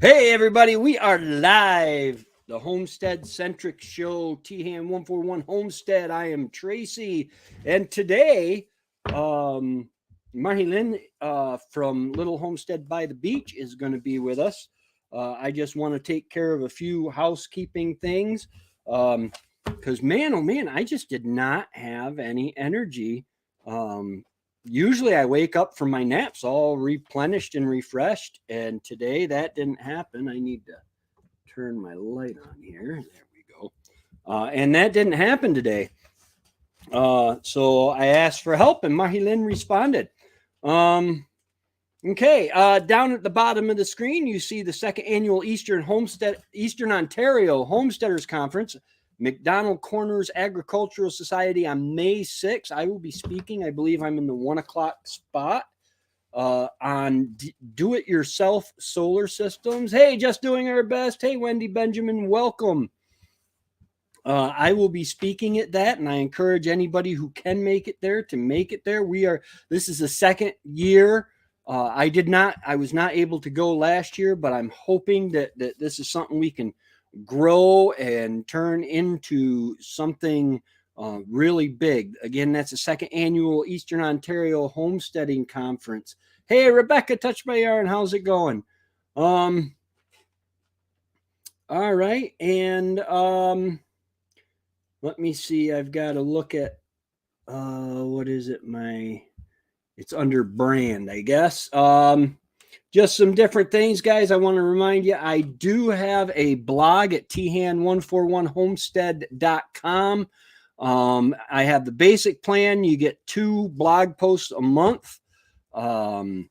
Hey, everybody, we are live. The Homestead Centric Show, T-Ham 141 Homestead. I am Tracy. And today, Marty Lynn from Little Homestead by the Beach is going to be with us. I just want to take care of a few housekeeping things. Because, man, oh man, I just did not have any energy. Usually I wake up from my naps all replenished and refreshed, and today that didn't happen. I need to turn my light on here. There we go. And that didn't happen today. So I asked for help, and Marilyn responded. Okay, down at the bottom of the screen, you see the second annual Eastern Ontario Homesteaders Conference. McDonald Corners Agricultural Society on May 6th. I will be speaking. I believe I'm in the 1 o'clock spot on do-it-yourself solar systems. Hey, just doing our best. Hey, Wendy Benjamin, welcome. I will be speaking at that, and I encourage anybody who can make it there to make it there. This is the second year. I was not able to go last year, but I'm hoping that this is something we can grow and turn into something really big. Again, that's the second annual Eastern Ontario Homesteading Conference. Hey, Rebecca, Touch My Yarn, how's it going? All right, and let me see. I've got to look at what is it? It's under brand, I guess. Just some different things, guys. I want to remind you, I do have a blog at than141homestead.com. I have the basic plan. You get 2 blog posts a month. And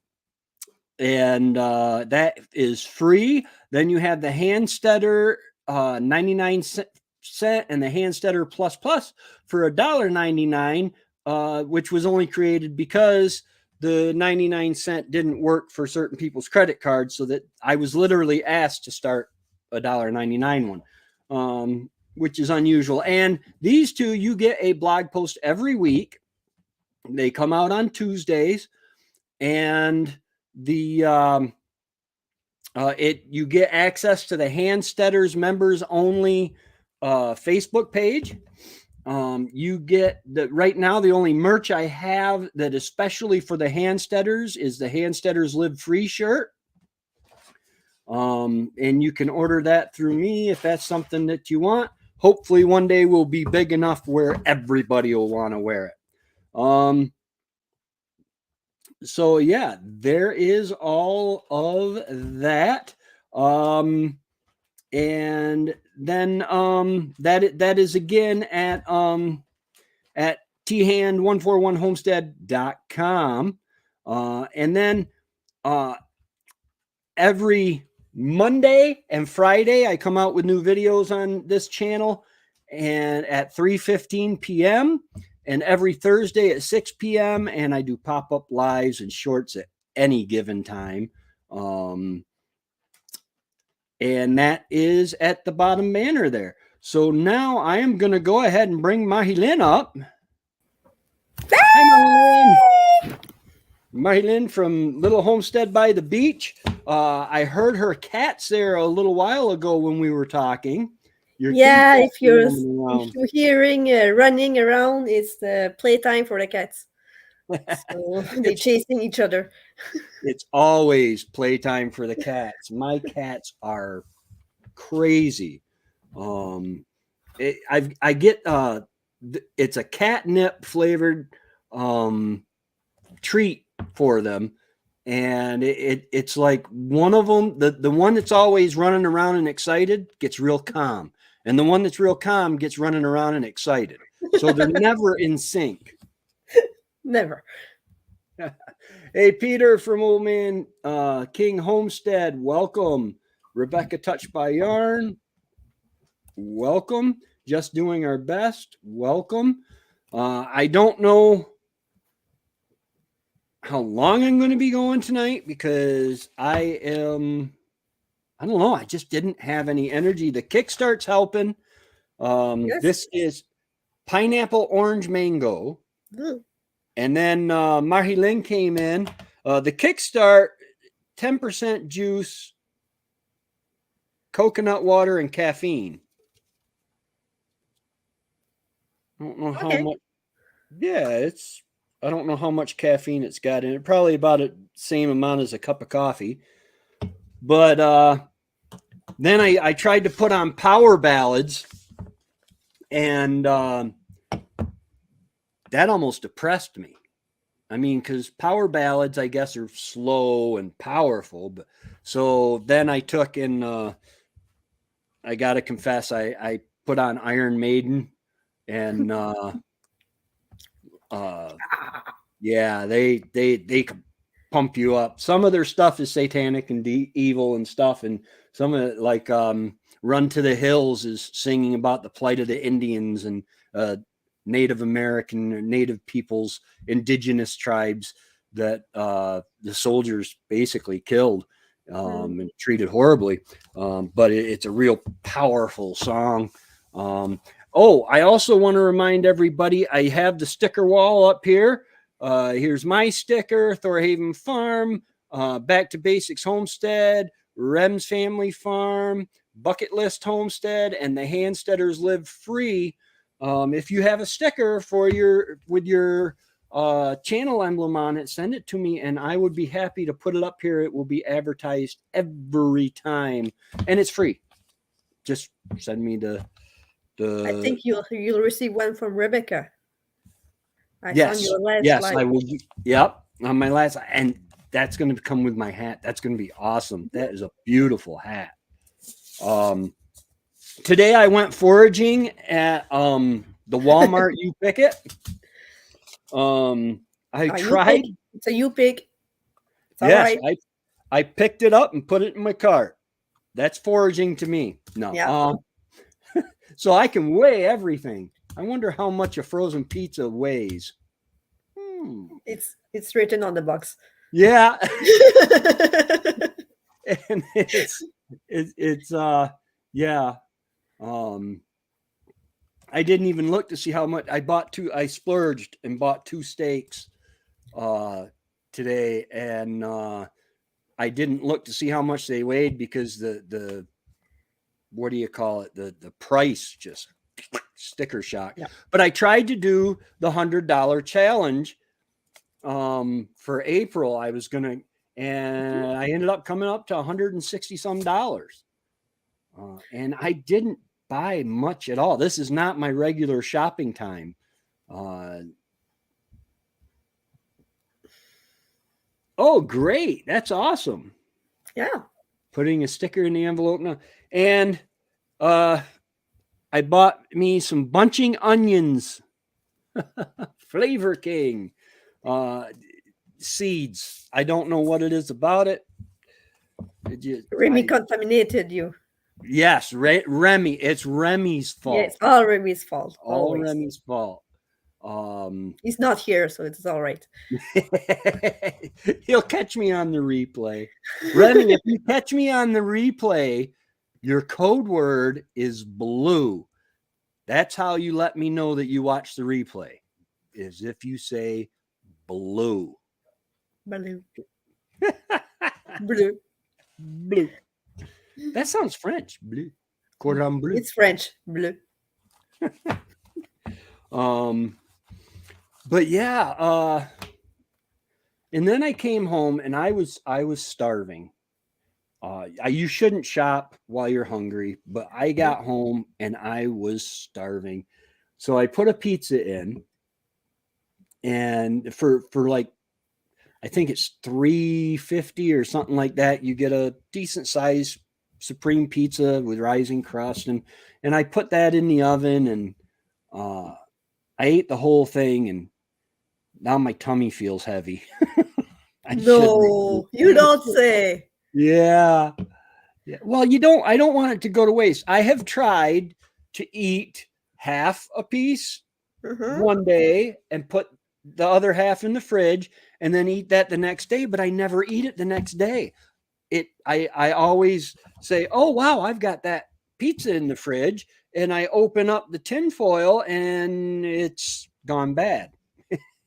that is free. Then you have the Handsteader 99 cent and the Handsteader Plus Plus for $1.99, which was only created because the 99 cent didn't work for certain people's credit cards, so that I was literally asked to start a $1.99 one, which is unusual. And these two, you get a blog post every week. They come out on Tuesdays, and you get access to the Handsteaders members only Facebook page. You get right now, the only merch I have that especially for the Handsteaders is the Handsteaders Live Free shirt. And you can order that through me if that's something that you want. Hopefully one day we'll be big enough where everybody will want to wear it. So yeah, there is all of that. And then that is again at thand141homestead.com. And then every Monday and Friday I come out with new videos on this channel, and at 3:15 p.m. and every Thursday at 6 p.m. and I do pop-up lives and shorts at any given time. And that is at the bottom banner there. So now I am going to go ahead and bring Marilyn up. Hi, Marilyn. Marilyn from Little Homestead by the Beach. I heard her cats there a little while ago when we were talking. If you're hearing running around, it's the playtime for the cats. So they're chasing each other. It's always playtime for the cats. My cats are crazy. I get it's a catnip flavored treat for them, and it's like one of them, the one that's always running around and excited gets real calm, and the one that's real calm gets running around and excited. So they're never in sync. Never. Hey, Peter from Old Man King Homestead, welcome. Rebecca Touch by Yarn, welcome. Just doing our best, welcome. I don't know how long I'm going to be going tonight because I don't know. I just didn't have any energy. The Kickstart's helping. Yes. This is pineapple, orange, mango. And then Marilyn came in. The Kickstart, 10% juice, coconut water and caffeine. I don't know how much. Yeah, I don't know how much caffeine it's got in it. Probably about the same amount as a cup of coffee. But then I tried to put on power ballads, and that almost depressed me. I mean, because power ballads, I guess, are slow and powerful. But so then I took and I got to confess, I put on Iron Maiden, and yeah, they can pump you up. Some of their stuff is satanic and evil and stuff, and some of it, like Run to the Hills, is singing about the plight of the Indians and Native American or Native peoples, indigenous tribes that the soldiers basically killed and treated horribly. But it's a real powerful song. Oh, I also want to remind everybody, I have the sticker wall up here. Here's my sticker, Thorhaven Farm, Back to Basics Homestead, Rem's Family Farm, Bucket List Homestead, and the Handsteaders Live Free. If you have a sticker with your channel emblem on it, send it to me, and I would be happy to put it up here. It will be advertised every time, and it's free. Just send me the. I think you'll receive one from Rebecca. Yes, I will. Yep, on my last, and that's going to come with my hat. That's going to be awesome. That is a beautiful hat. Today I went foraging at the Walmart You Pick It. I tried. It's a You Pick. Yes, right. I picked it up and put it in my cart. That's foraging to me. No. Yeah. So I can weigh everything. I wonder how much a frozen pizza weighs. It's written on the box. Yeah. And it's yeah. I didn't even look to see how much I splurged and bought 2 steaks today, and I didn't look to see how much they weighed because the what do you call it? The price just sticker shock. Yeah. But I tried to do the $100 challenge for April. I was gonna, and I ended up coming up to $160 some. And I didn't buy much at all. This is not my regular shopping time. Oh, great. That's awesome. Yeah. Putting a sticker in the envelope now. And I bought me some bunching onions. Flavor King seeds. I don't know what it is about it. Remy contaminated you. Yes, Remy. It's Remy's fault. Yeah, it's all Remy's fault. All Remy's fault. He's not here, so it's all right. He'll catch me on the replay. Remy, if you catch me on the replay, your code word is blue. That's how you let me know that you watch the replay, is if you say blue. Blue. Blue. Blue. That sounds French. Bleu. Cordon bleu. It's French. Bleu. But yeah, and then I came home and I was starving. You shouldn't shop while you're hungry, but I got home and I was starving. So I put a pizza in, and for like, I think it's $3.50 or something like that, you get a decent size supreme pizza with rising crust, and I put that in the oven, and I ate the whole thing, and now my tummy feels heavy. No, you don't say. Yeah. Well, I don't want it to go to waste. I have tried to eat half a piece one day and put the other half in the fridge and then eat that the next day, but I never eat it the next day. I always say, oh, wow, I've got that pizza in the fridge, and I open up the tin foil and it's gone bad.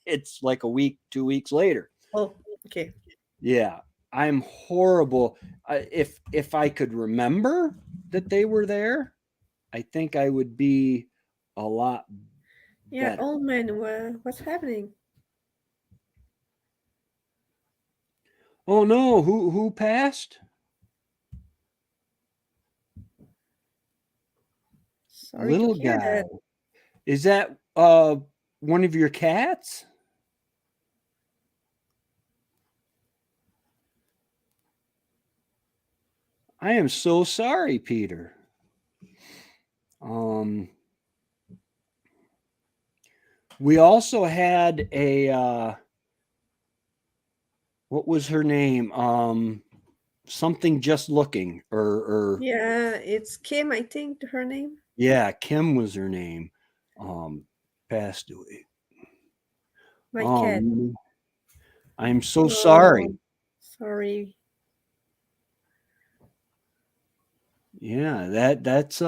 It's like a week, 2 weeks later. Oh, okay. Yeah, I'm horrible. If I could remember, that they were there, I think I would be a lot Yeah, better. old man, what's happening? Oh no, who passed? Sorry to Little hear guy. that. Is that one of your cats? I am so sorry, Peter. We also had a what was her name? Something just looking or Yeah, it's Kim, I think her name. yeah, Kim was her name. Passed away. My cat. I'm so sorry. Oh, sorry. Yeah, that's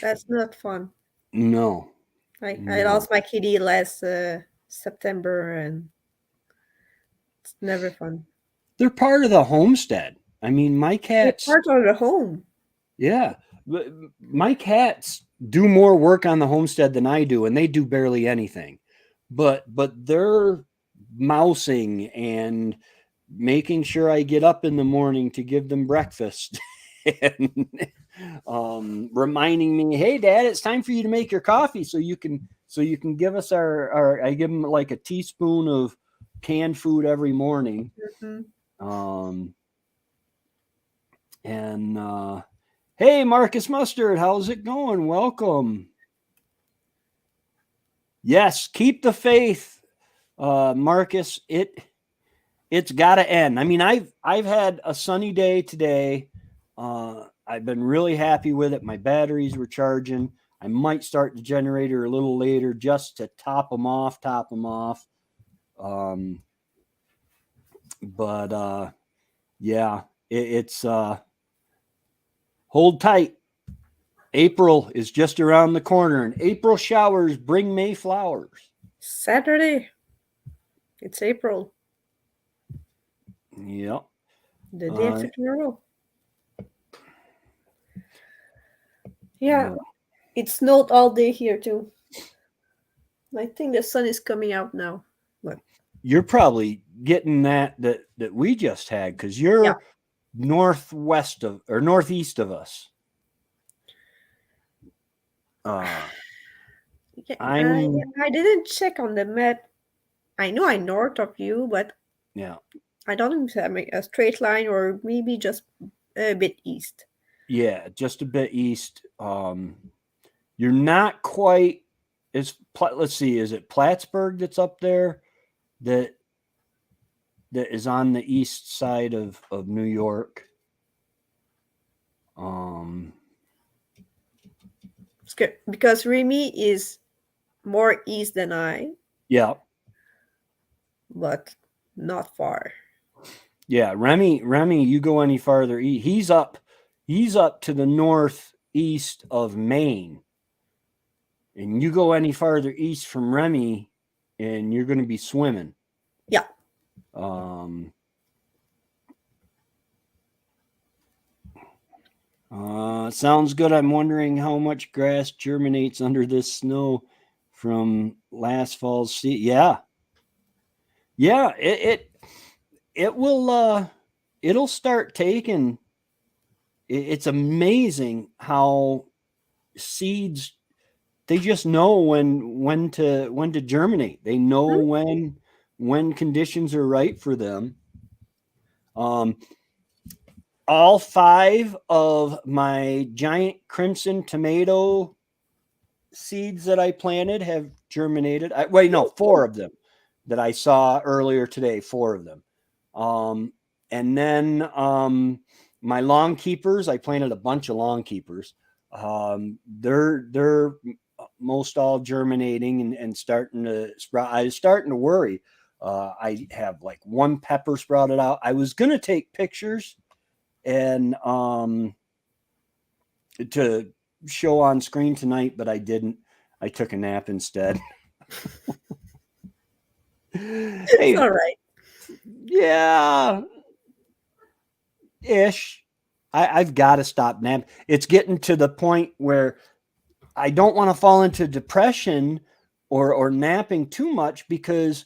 That's not fun. no. I No. lost my kitty last September, and it's never fun. They're part of the homestead. I mean, my They're cats, part of the home. yeah. My cats do more work on the homestead than I do, and they do barely anything. But they're mousing and making sure I get up in the morning to give them breakfast and reminding me, hey dad, it's time for you to make your coffee so you can give us our I give them like a teaspoon of canned food every morning. Mhm. Um, and hey, Marcus Mustard, how's it going? Welcome. Yes, keep the faith, Marcus. It's got to end. I mean, I've had a sunny day today. I've been really happy with it. My batteries were charging. I might start the generator a little later just to top them off. But yeah, it's hold tight. April is just around the corner, and April showers bring May flowers. Saturday. It's April, Yep. the day after tomorrow. Yeah, it snowed all day here too. I think the sun is coming out now. But You're probably getting that we just had because you're yeah, northwest of or northeast of us. yeah, I'm I didn't check on the map. I know I'm north of you, but yeah I don't know if I'm a straight line or maybe just a bit east. yeah just a bit east. You're not quite as let's see, is it Plattsburgh that's up there that is on the east side of New York? It's good because Remy is more east than I, Yeah. but not far. Yeah, Remy, you go any farther east, he's up to the northeast of Maine. And you go any farther east from Remy and you're going to be swimming. Yeah. Sounds good. I'm wondering how much grass germinates under this snow from last fall's sea. Yeah. Yeah, it will it'll start taking. It's amazing how seeds, they just know when to germinate. They know when conditions are right for them. All 5 of my giant crimson tomato seeds that I planted have germinated. Wait, no, 4 of them that I saw earlier today. 4 of them. And then my lawn keepers, I planted a bunch of lawn keepers. They're most all germinating and starting to sprout. I was starting to worry. I have like 1 pepper sprouted out. I was gonna take pictures and to show on screen tonight, but I didn't. I took a nap instead. It's Hey, all right. yeah, ish. I've got to stop napping. It's getting to the point where I don't want to fall into depression or napping too much, because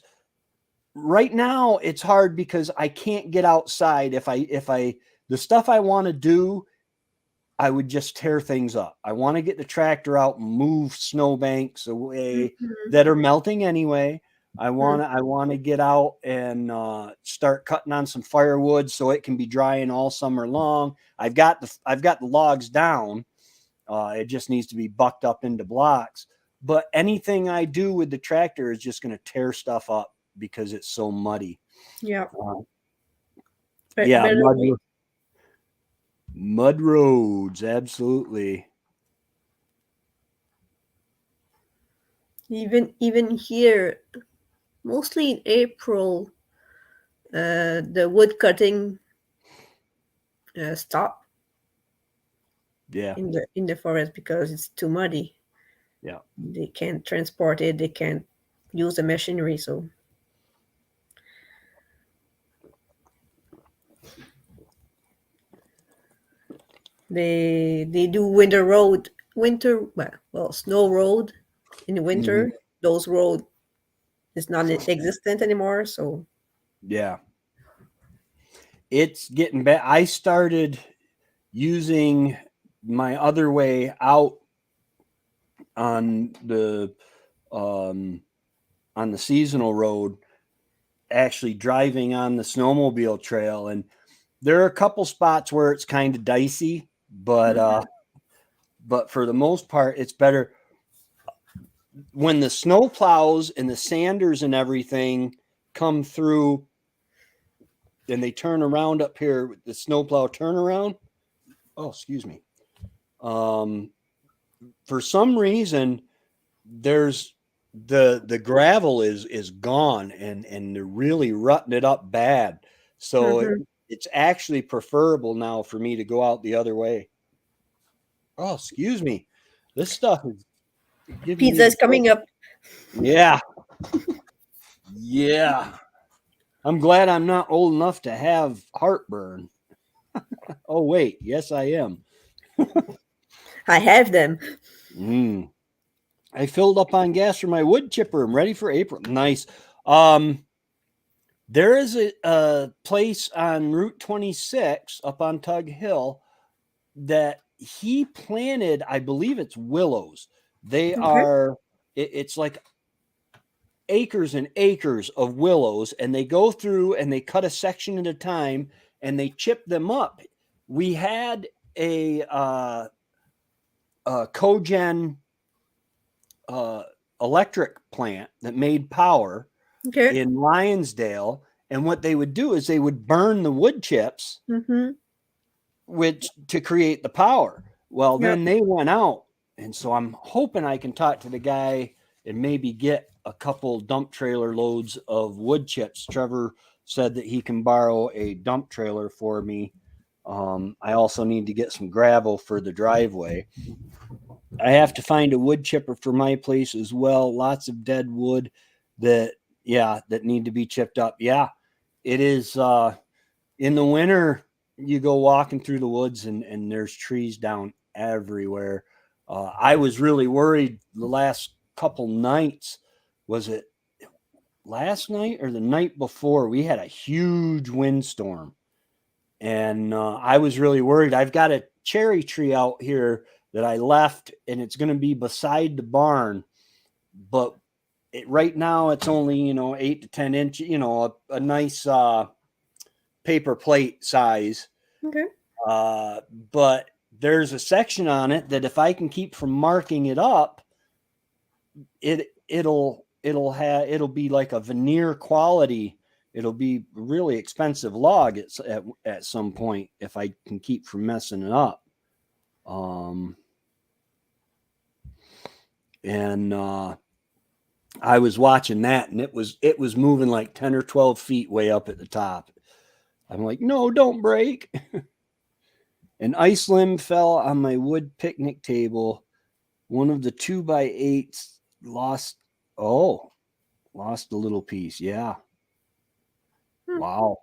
right now it's hard because I can't get outside. If I the stuff I want to do, I would just tear things up. I want to get the tractor out and move snowbanks away that are melting anyway. I want to get out and start cutting on some firewood so it can be drying all summer long. I've got the logs down. It just needs to be bucked up into blocks. But anything I do with the tractor is just going to tear stuff up because it's so muddy. Yeah. Yeah, mud roads, absolutely. Even here, mostly in April, the wood cutting stop. Yeah. In the forest because it's too muddy. Yeah. They can't transport it. They can't use the machinery. So they do snow road in the winter. Those road is not existent anymore. So yeah, it's getting bad. I started using my other way out on the seasonal road, actually driving on the snowmobile trail, and there are a couple spots where it's kind of dicey, but for the most part it's better when the snow plows and the sanders and everything come through and they turn around up here with the snowplow turnaround. Oh, excuse me. For some reason, there's the gravel is gone, and they're really rutting it up bad. So it's actually preferable now for me to go out the other way. Oh, excuse me. This stuff is giving pizza me. is coming up. Yeah. Yeah. I'm glad I'm not old enough to have heartburn. Oh, wait. Yes, I am. I have them. I filled up on gas for my wood chipper. I'm ready for April. Nice. There is a place on Route 26 up on Tug Hill that he planted. I believe it's willows. They are. It's like acres and acres of willows, and they go through and they cut a section at a time and they chip them up. We had a cogen electric plant that made power in Lionsdale, and what they would do is they would burn the wood chips which to create the power. Well, then they went out, and so I'm hoping I can talk to the guy and maybe get a couple dump trailer loads of wood chips. Trevor said that he can borrow a dump trailer for me. I also need to get some gravel for the driveway. I have to find a wood chipper for my place as well. Lots of dead wood that need to be chipped up. Yeah, it is in the winter. You go walking through the woods and there's trees down everywhere. I was really worried the last couple nights. Was it last night or the night before? We had a huge windstorm, and I was really worried. I've got a cherry tree out here that I left, and it's going to be beside the barn, but right now it's only 8 to 10 inch, a nice paper plate size. But there's a section on it that if I can keep from marking it up, it'll be like a veneer quality. It'll be really expensive log at some point if I can keep from messing it up. And I was watching that, and it was moving like 10 or 12 feet way up at the top. I'm like, no, don't break. An ice limb fell on my wood picnic table. One of the 2x8s lost a little piece. Yeah. Wow.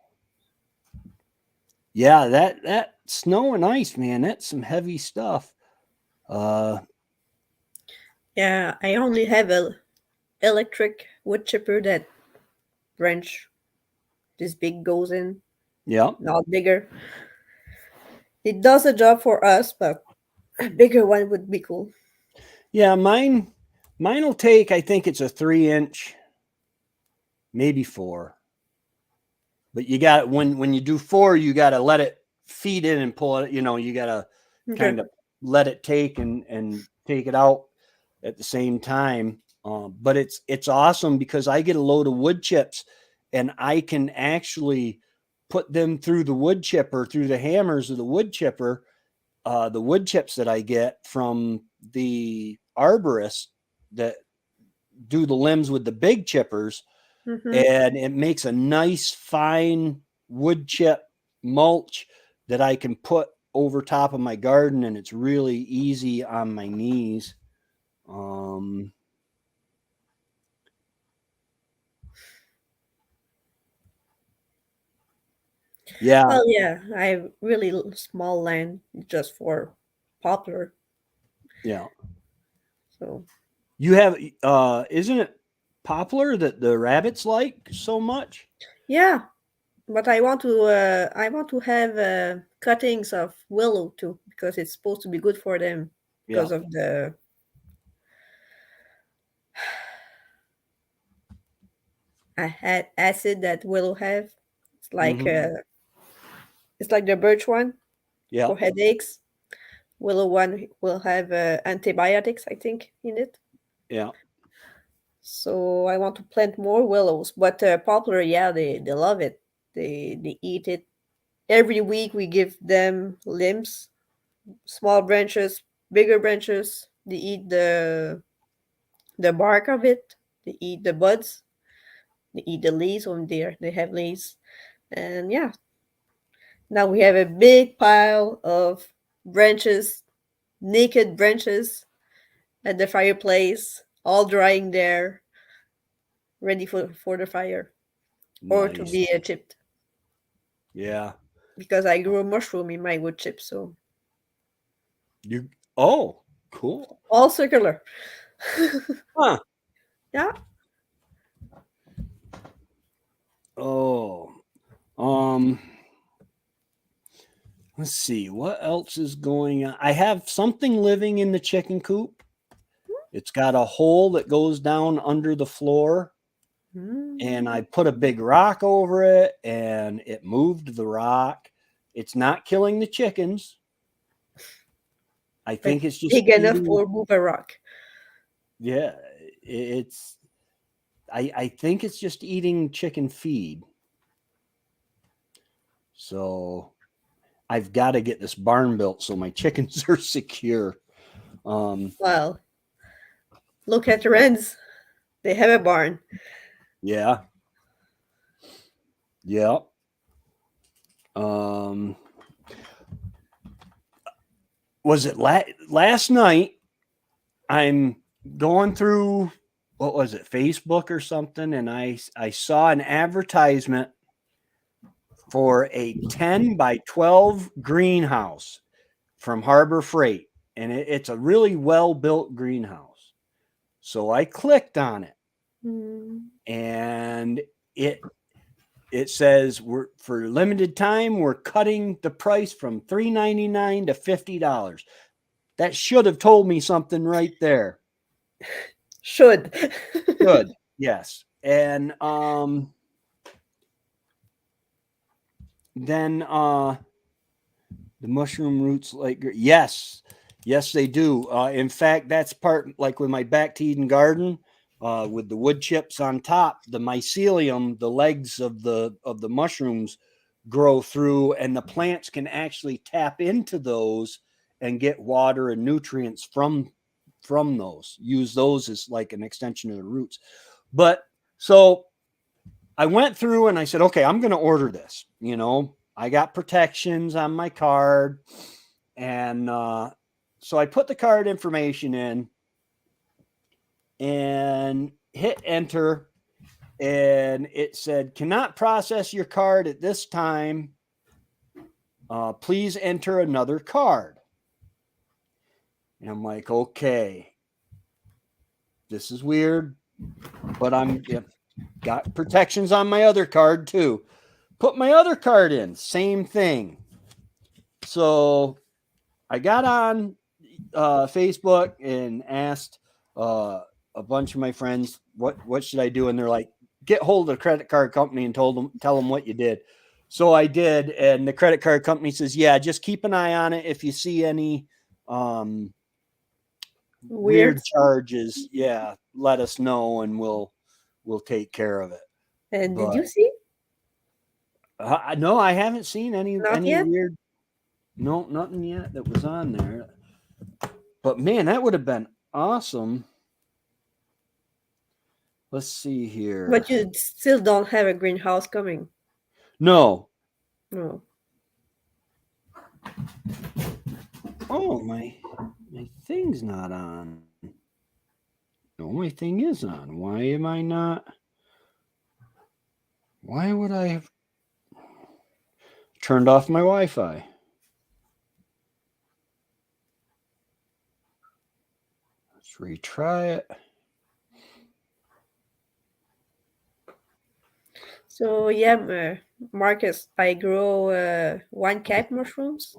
Yeah, that snow and ice, man, that's some heavy stuff. Uh, Yeah, I only have a electric wood chipper that branch this big goes in, yeah, not bigger. It does a job for us, but a bigger one would be cool. yeah. Mine will take. I think it's a 3 inch, maybe four. But you got when you do four, you got to let it feed in and pull it. You got to Okay. kind of let it take and take it out at the same time. But it's awesome because I get a load of wood chips, and I can actually put them through the wood chipper, through the hammers of the wood chipper. The wood chips that I get from the arborists that do the limbs with the big chippers, Mm-hmm. and it makes a nice fine wood chip mulch that I can put over top of my garden, and it's really easy on my knees. Um, yeah, Well, yeah, I have really small land just for poplar. yeah. So You have isn't it poplar that the rabbits like so much? yeah, but I want to have cuttings of willow too because it's supposed to be good for them Yeah. because of the acid that willow have. It's like Hmm. uh, it's like the birch one Yeah. for headaches. Willow one will have antibiotics, I think, in it. Yeah. So I want to plant more willows, but poplar, yeah, they love it. They eat it every week. We give them limbs, small branches, bigger branches. They eat the bark of it. They eat the buds. They eat the leaves when they have leaves. And yeah, now we have a big pile of branches, naked branches at the fireplace, all drying there, ready for the fire or to Nice. be chipped. Yeah. Because I grew a mushroom in my wood chip, so You Oh, cool. all circular. Huh. Yeah. Oh. Um let's see what else is going on. I have something living in the chicken coop. It's got a hole that goes down under the floor, and I Mm. put a big rock over it, and it moved the rock. It's not killing the chickens. I But think it's just big enough eating. for move a rock. Yeah, it's. I think it's just eating chicken feed. So I've got to get this barn built so my chickens are secure. Um, Well, look at the wrens. They have a barn. yeah, yeah. Um, was it last night? I'm going through, what was it, Facebook or something, and I saw an advertisement for a 10 by 12 greenhouse from Harbor Freight, and it's a really well built greenhouse. So I clicked on it, Mm. and it says we're for limited time we're cutting the price from $3.99 to $50. That should have told me something right there. Should. Good. Yes. And then the mushroom roots like yes. Yes, they do. In fact, that's part like with my back to Eden garden, with the wood chips on top, the mycelium, the legs of the mushrooms grow through, and the plants can actually tap into those and get water and nutrients from those. Use those as like an extension of the roots. But so I went through and I said, okay, I'm going to order this. I got protections on my card. And so I put the card information in and hit enter. And it said, cannot process your card at this time. Please enter another card. And I'm like, okay, this is weird, but got protections on my other card too. Put my other card in, same thing. So I got on Facebook and asked a bunch of my friends, what should I do? And they're like, get hold of the credit card company and tell them what you did. So I did, and the credit card company says, yeah, just keep an eye on it. If you see any weird charges, yeah, let us know and we'll take care of it. And did you see? No, I haven't seen any Yet? weird. No, nothing yet that was on there. But man, that would have been awesome. Let's see here. But you still don't have a greenhouse coming. No. No. Oh, my thing's not on. No, my thing is on. Why am I not? Why would I have turned off my Wi-Fi? Let's retry it. So yeah, Marcus, I grow wine cap mushrooms,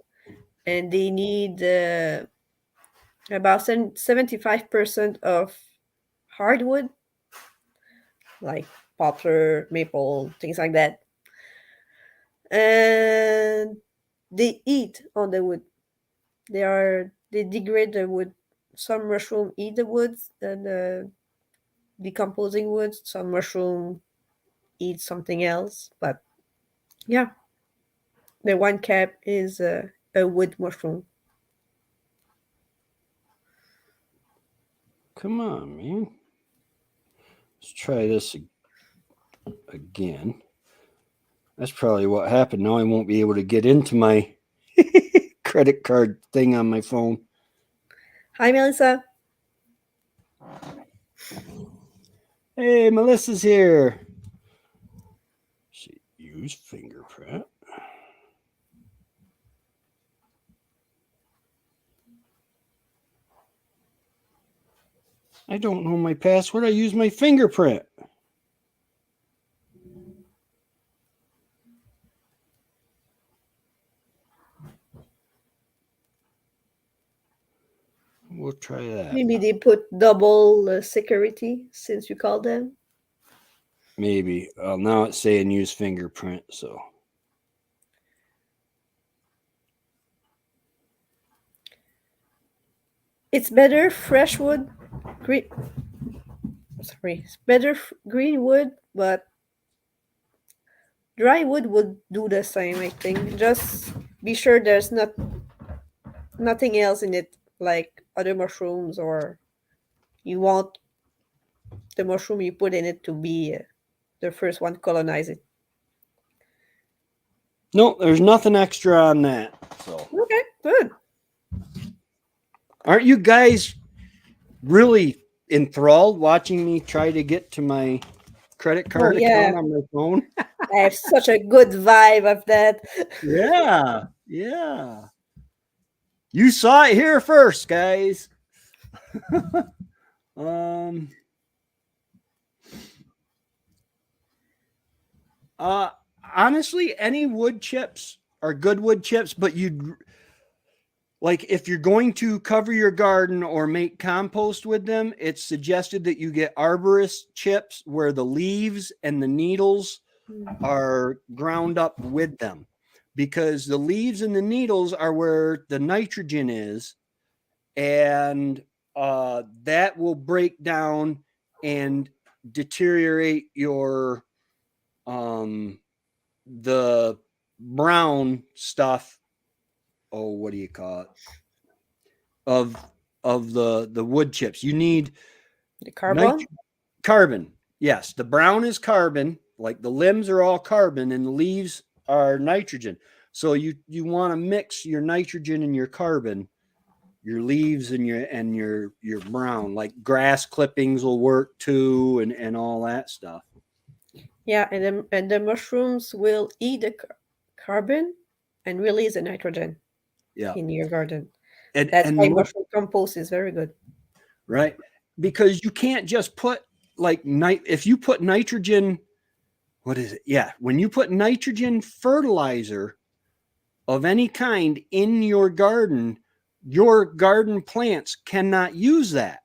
and they need about 75% of hardwood, like poplar, maple, things like that. And they eat on the wood. They degrade the wood. Some mushroom eat the wood and decomposing wood. Some mushroom eat something else. But yeah, the one cap is a wood mushroom. Come on, man. Let's try this again. That's probably what happened. Now I won't be able to get into my credit card thing on my phone. Hi, Melissa. Hey, Melissa's here. Use fingerprint. I don't know my password. I use my fingerprint. We'll try that. Maybe they put double security since you called them. Maybe. Now it's saying use fingerprint, so. It's better fresh wood, green. Sorry, it's better green wood, but dry wood would do the same. I think. Just be sure there's nothing else in it, like other mushrooms, or you want the mushroom you put in it to be the first one colonize it. No, there's nothing extra on that. So okay, good. Aren't you guys really enthralled watching me try to get to my credit card account on my phone? I have such a good vibe of that. Yeah. You saw it here first, guys. Honestly, any wood chips are good wood chips, but you'd like if you're going to cover your garden or make compost with them, it's suggested that you get arborist chips where the leaves and the needles are ground up with them, because the leaves and the needles are where the nitrogen is, and that will break down and deteriorate your the brown stuff. Oh, what do you call it? Of the wood chips. You need the carbon. Carbon. Yes, the brown is carbon. Like the limbs are all carbon, and the leaves are nitrogen. So you want to mix your nitrogen and your carbon, your leaves and your brown. Like grass clippings will work too, and all that stuff. Yeah, and the mushrooms will eat the carbon, and release the nitrogen Yeah. in your garden. And That's and why what, mushroom compost is very good. right? Because you can't just put like if you put nitrogen, what is it? Yeah, when you put nitrogen fertilizer of any kind in your garden plants cannot use that.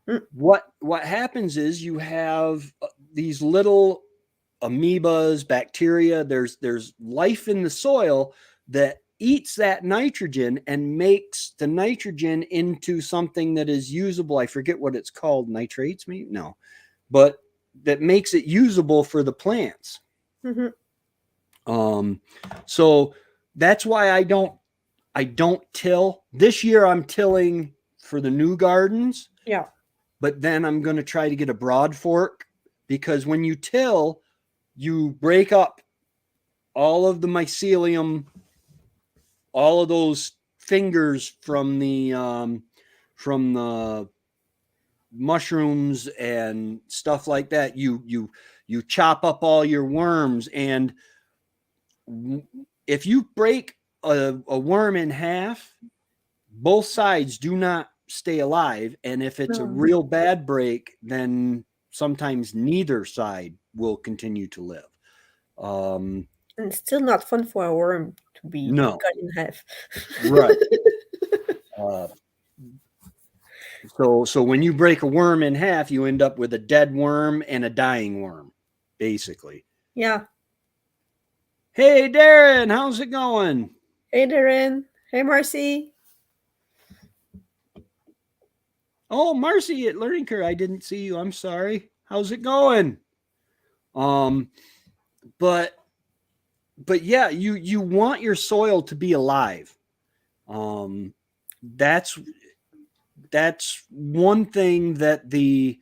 Mm. What happens is you have these little amoebas, bacteria, there's life in the soil that eats that nitrogen and makes the nitrogen into something that is usable. I forget what it's called, nitrates maybe? No. But that makes it usable for the plants. Mm-hmm. So that's why I don't till. This year I'm tilling for the new gardens. Yeah. But then I'm going to try to get a broad fork, because when you till, you break up all of the mycelium, all of those fingers from the mushrooms and stuff like that. You chop up all your worms, and if you break a worm in half, both sides do not stay alive. And if it's a No. real bad break, then sometimes neither side will continue to live. And it's still not fun for a worm to be No, cut in half. right. Uh, so when you break a worm in half, you end up with a dead worm and a dying worm, basically. Yeah. Hey, Darren, how's it going? Hey, Darren. Hey, Marcy. Oh, Marcy at Learning Curve, I didn't see you. I'm sorry. How's it going? But yeah, you want your soil to be alive. That's one thing that the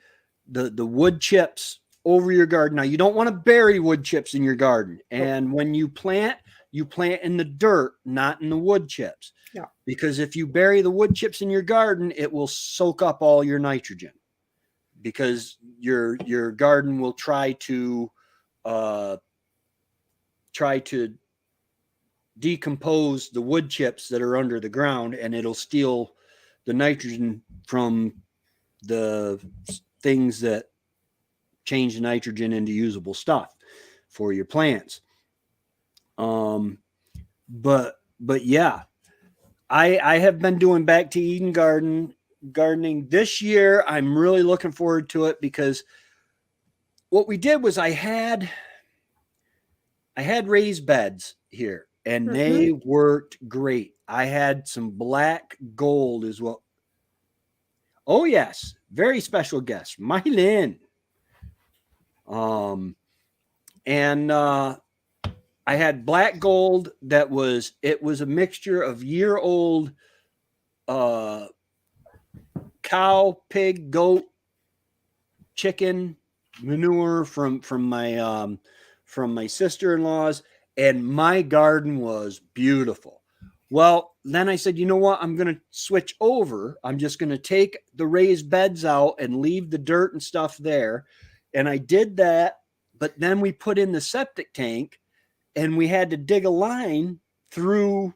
wood chips over your garden. Now, you don't want to bury wood chips in your garden. And when you plant in the dirt, not in the wood chips. Yeah. Because if you bury the wood chips in your garden, it will soak up all your nitrogen, because your garden will try to decompose the wood chips that are under the ground, and it'll steal the nitrogen from the things that change the nitrogen into usable stuff for your plants. But yeah, I have been doing Back to Eden gardening this year. I'm really looking forward to it, because what we did was I had raised beds here, and Mm-hmm. they worked great. I had some black gold as well. Oh yes, very special guest, Mylin. And I had black gold that was a mixture of year-old cow, pig, goat, chicken manure from my sister-in-law's, and my garden was beautiful. Well, then I said, you know what? I'm going to switch over. I'm just going to take the raised beds out and leave the dirt and stuff there. And I did that. But then we put in the septic tank, and we had to dig a line through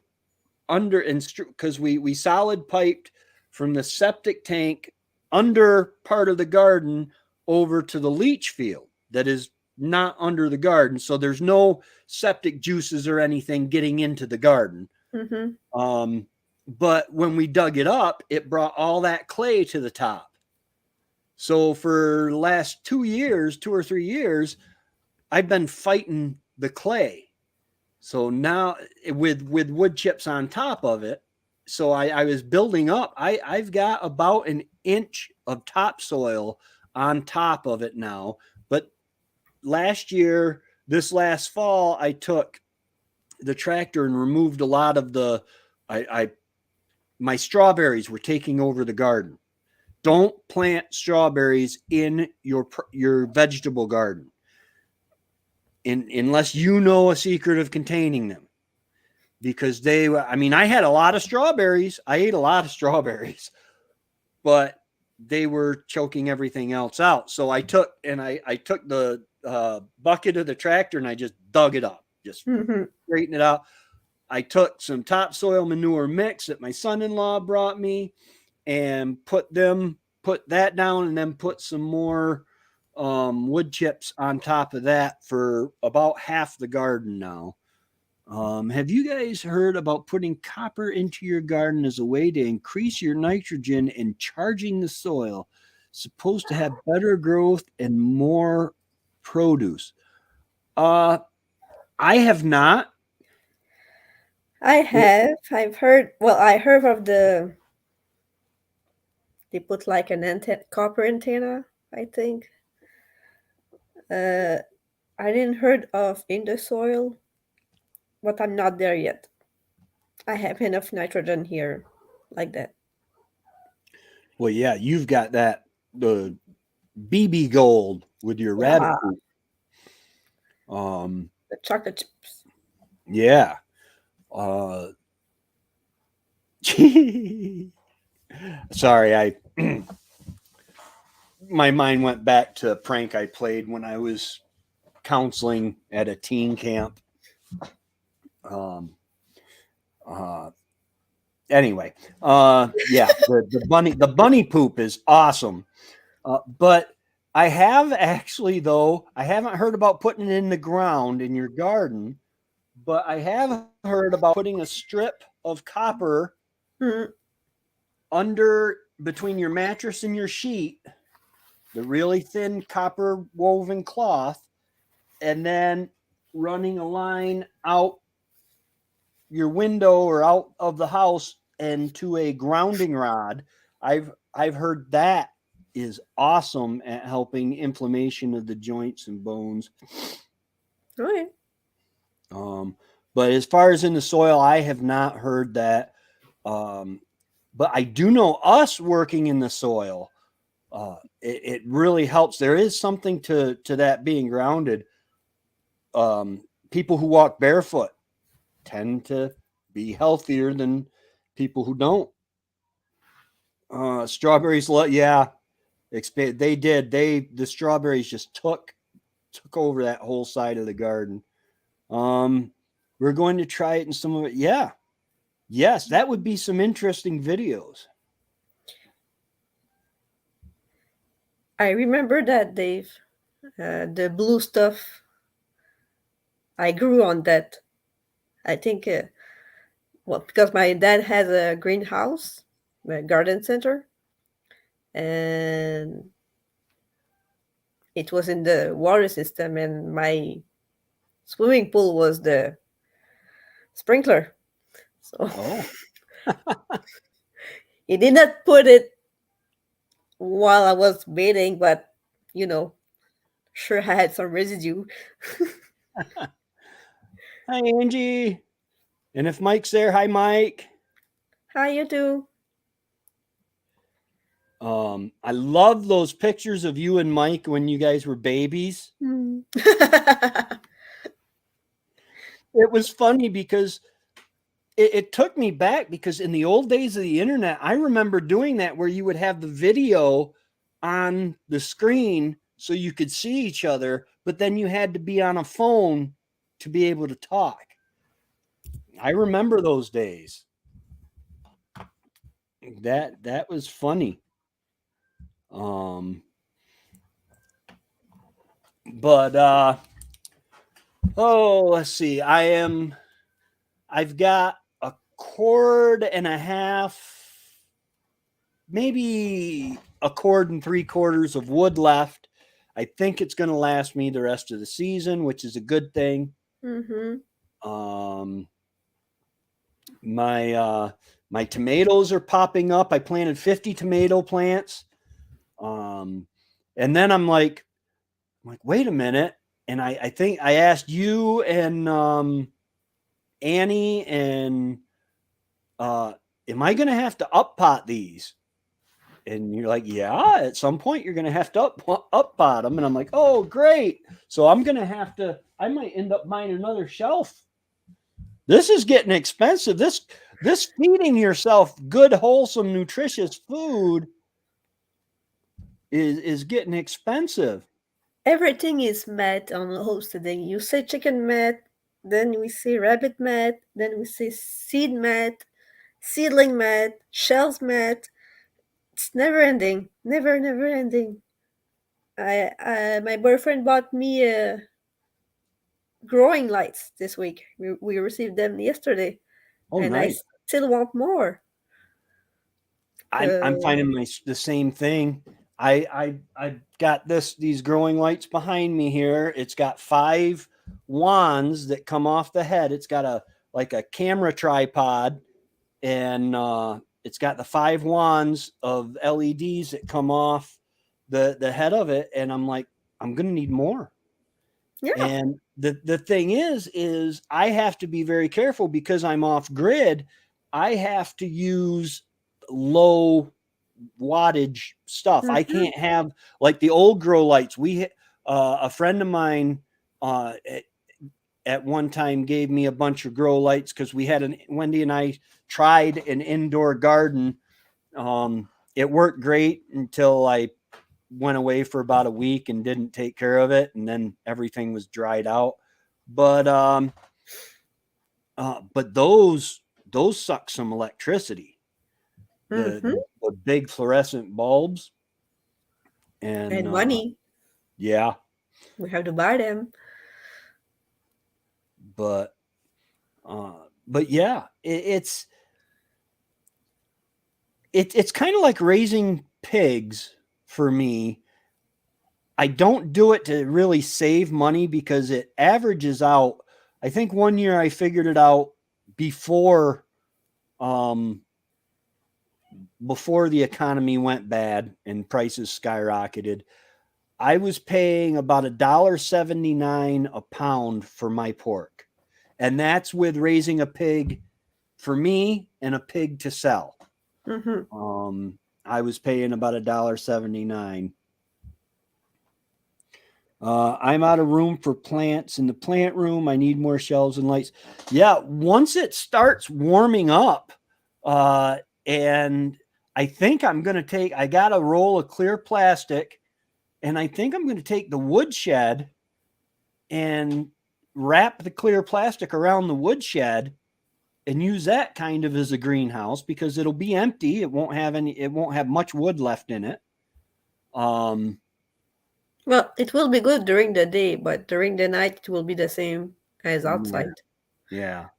under, and because we solid piped from the septic tank under part of the garden over to the leach field that is not under the garden. So there's no septic juices or anything getting into the garden. Mm-hmm. But when we dug it up, it brought all that clay to the top. So for the last 2 or 3 years, I've been fighting the clay. So now with wood chips on top of it, so I was building up. I've got about an inch of topsoil on top of it now. But this last fall, I took the tractor and removed a lot of my strawberries were taking over the garden. Don't plant strawberries in your vegetable garden unless you know a secret of containing them. Because I had a lot of strawberries. I ate a lot of strawberries, but they were choking everything else out. So I took the bucket of the tractor, and I just dug it up, just straighten it out. I took some topsoil manure mix that my son-in-law brought me and put that down, and then put some more wood chips on top of that for about half the garden now. Have you guys heard about putting copper into your garden as a way to increase your nitrogen and charging the soil? Supposed to have better growth and more produce. Uh, I have not. I have. I've heard. Well, I heard of they put like an copper antenna. I think. Uh, I didn't heard of in the soil, but I'm not there yet. I have enough nitrogen here, like that. Well, yeah, you've got the BB gold with your rabbit Yeah, poop. Um, the chocolate chips. yeah. Sorry, I my mind went back to a prank I played when I was counseling at a teen camp. Um, uh, anyway, yeah, the bunny poop is awesome. But I have actually, though, I haven't heard about putting it in the ground in your garden, but I have heard about putting a strip of copper Mm, under between your mattress and your sheet, the really thin copper woven cloth, and then running a line out your window or out of the house and to a grounding rod. I've heard that is awesome at helping inflammation of the joints and bones. okay. Um, but as far as in the soil, I have not heard that. But I do know us working in the soil. It really helps. There is something to that being grounded. People who walk barefoot tend to be healthier than people who don't. Strawberries, yeah, expand. They did. The strawberries just took over that whole side of the garden. We're going to try it in some of it. Yeah, yes, that would be some interesting videos. I remember that, Dave. The blue stuff. I grew on that. I think. Well, because my dad has a greenhouse, a garden center, and it was in the water system, and my swimming pool was the sprinkler. So Oh, he did not put it while I was bathing, but you know, sure I had some residue. hi Angie, and if Mike's there, hi Mike. Hi, you too. I love those pictures of you and Mike when you guys were babies. Hmm. It was funny because it took me back, because in the old days of the internet, I remember doing that where you would have the video on the screen so you could see each other, but then you had to be on a phone to be able to talk. I remember those days. That was funny. Um, but let's see. I've got a cord and a half, maybe a cord and 3/4 of wood left. I think it's going to last me the rest of the season, which is a good thing. Mm-hmm. Um, my tomatoes are popping up. I planted 50 tomato plants. And then I'm like, wait a minute. And I think I asked you and Annie and am I going to have to up pot these? And you're like, yeah, at some point you're going to have to up pot them. And I'm like, oh, great. So I'm going to have to, I might end up buying another shelf. This is getting expensive. This feeding yourself good, wholesome, nutritious food is getting expensive. Everything is met on Homestead. You say chicken met, then we say rabbit mat, then we say seed mat, seedling mat, shells mat. It's never ending, never ending. My boyfriend bought me growing lights this week. We received them yesterday, Oh, and I nice. still want more. I'm Uh, finding the same thing. I've got these growing lights behind me here. It's got 5 wands that come off the head. It's got a like a camera tripod, and it's got the 5 wands of LEDs that come off the head of it. And I'm like, I'm gonna need more. yeah. And the thing is I have to be very careful because I'm off grid. I have to use low wattage stuff. I Hmm. can't have like the old grow lights. A friend of mine uh, at one time gave me a bunch of grow lights because Wendy and I tried an indoor garden. It worked great until I went away for about a week and didn't take care of it, and then everything was dried out. But those suck some electricity. The Hmm. the, the big fluorescent bulbs, and And money, yeah, we have to buy them. but uh, but yeah, it's kind of like raising pigs for me. I don't do it to really save money because it averages out. I think one year I figured it out before um before the economy went bad and prices skyrocketed. I was paying about $1.79 a pound for my pork. And that's with raising a pig for me and a pig to sell. Hmm. I was paying about $1.79. I'm out of room for plants in the plant room. I need more shelves and lights. Yeah, once it starts warming up, uh, and I think I got a roll of clear plastic, and I think I'm going to take the woodshed and wrap the clear plastic around the woodshed and use that kind of as a greenhouse because it'll be empty. It won't have much wood left in it. Um, Well, it will be good during the day, but during the night it will be the same as yeah, outside. yeah.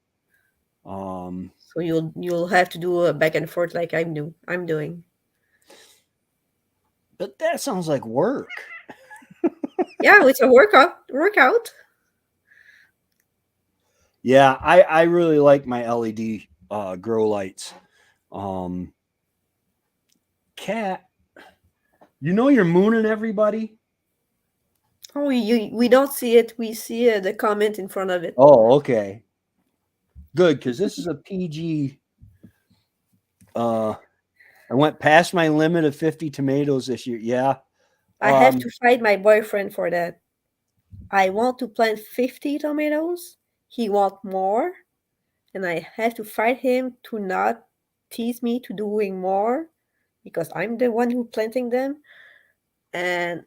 Um, So you'll have to do a back and forth like I'm doing. but that sounds like work. Yeah, it's a workout. Yeah, I really like my LED grow lights. Um, Cat, you know you're mooning everybody. Oh, we don't see it. We see the comment in front of it. Oh, okay, good because this is a PG. Uh, I went past my limit of 50 tomatoes this year. Yeah. I have Um, to fight my boyfriend for that. I want to plant 50 tomatoes. He want more, and I have to fight him to not tease me to doing more because I'm the one who planting them. And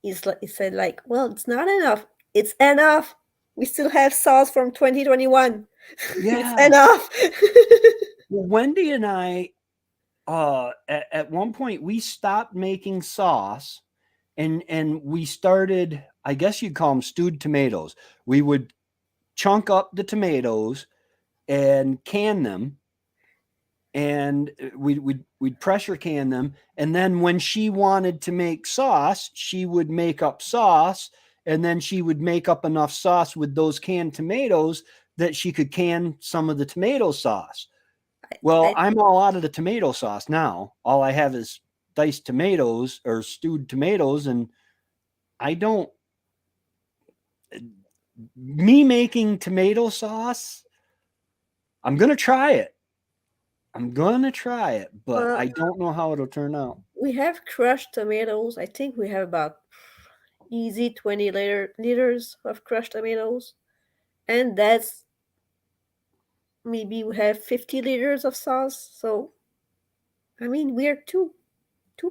he said like, well, it's not enough. It's enough. We still have sauce from 2021. It's yeah. enough. Well, Wendy and I, at one point, we stopped making sauce, and we started. I guess you'd call them stewed tomatoes. We would chunk up the tomatoes and can them, and we'd pressure can them, and then when she wanted to make sauce she would make up sauce, and then she would make up enough sauce with those canned tomatoes that she could can some of the tomato sauce. Well, I, I'm all out of the tomato sauce now. All I have is diced tomatoes or stewed tomatoes, and I don't me making tomato sauce, I'm going to try it. But well, I don't know how it'll turn out. we have crushed tomatoes. I think we have about easy 20 liters of crushed tomatoes. And that's maybe we have 50 liters of sauce. So, I mean, we're two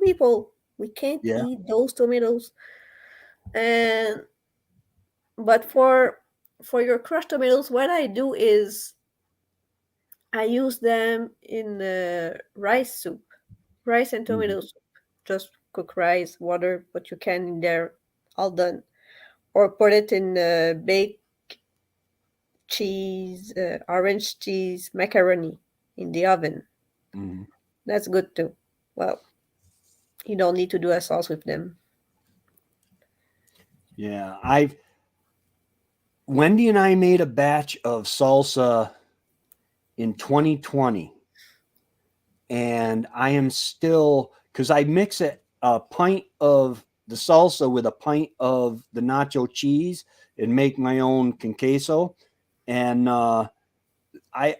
people. We can't Yeah. eat those tomatoes. And but for For your crushed tomatoes, what I do is I use them in rice soup, rice and Mhm. tomato soup. Just cook rice, water, what you can in there, all done. Or put it in baked cheese, orange cheese, macaroni in the oven. Mhm. That's good too. Well, you don't need to do a sauce with them. Yeah, Wendy and I made a batch of salsa in 2020, and I am still because I mix it a pint of the salsa with a pint of the nacho cheese and make my own con queso, and I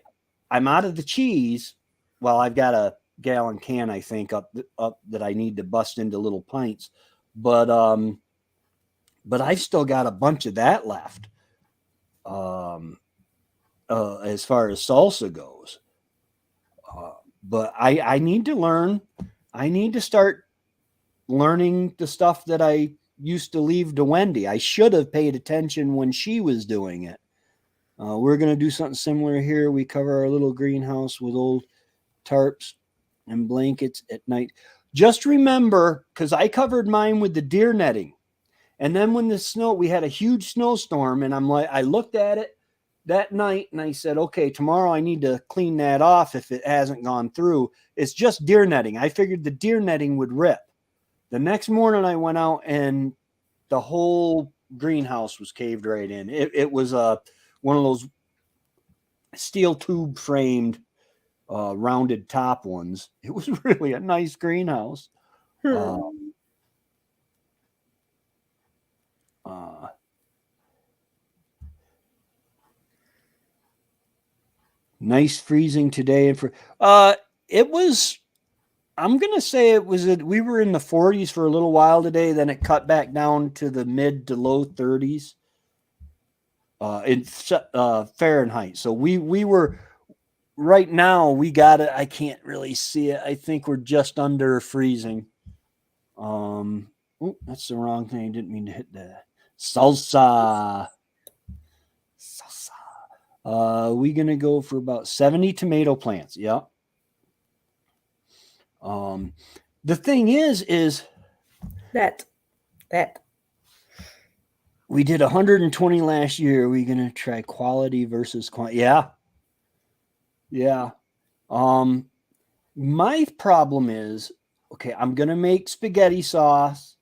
I'm out of the cheese. Well, I've got a gallon can I think up that I need to bust into little pints, but I've still got a bunch of that left. Um, as far as salsa goes. Uh, but I need to learn. I need to start learning the stuff that I used to leave to Wendy. I should have paid attention when she was doing it. We're going to do something similar here. We cover our little greenhouse with old tarps and blankets at night. Just remember, because I covered mine with the deer netting. And then when the snow, we had a huge snowstorm, and I looked at it that night and I said, okay, tomorrow I need to clean that off if it hasn't gone through. It's just deer netting. I figured the deer netting would rip. The next morning I went out and the whole greenhouse was caved right in. It was one of those steel tube framed rounded top ones. It was really a nice greenhouse. Hmm. Uh, uh, nice freezing today, and for it was. I'm gonna say it was. We were in the 40s for a little while today. Then it cut back down to the mid to low 30s in Fahrenheit. So we were right now. We got it. I can't really see it. I think we're just under freezing. Um, oh, that's the wrong thing. I didn't mean to hit that. Salsa. Salsa. We gonna go for about 70 tomato plants. Yeah. Um, the thing is That, that. we did 120 last year. We're gonna try quality versus quantity. Yeah, yeah. Um, my problem is okay. I'm gonna make spaghetti sauce,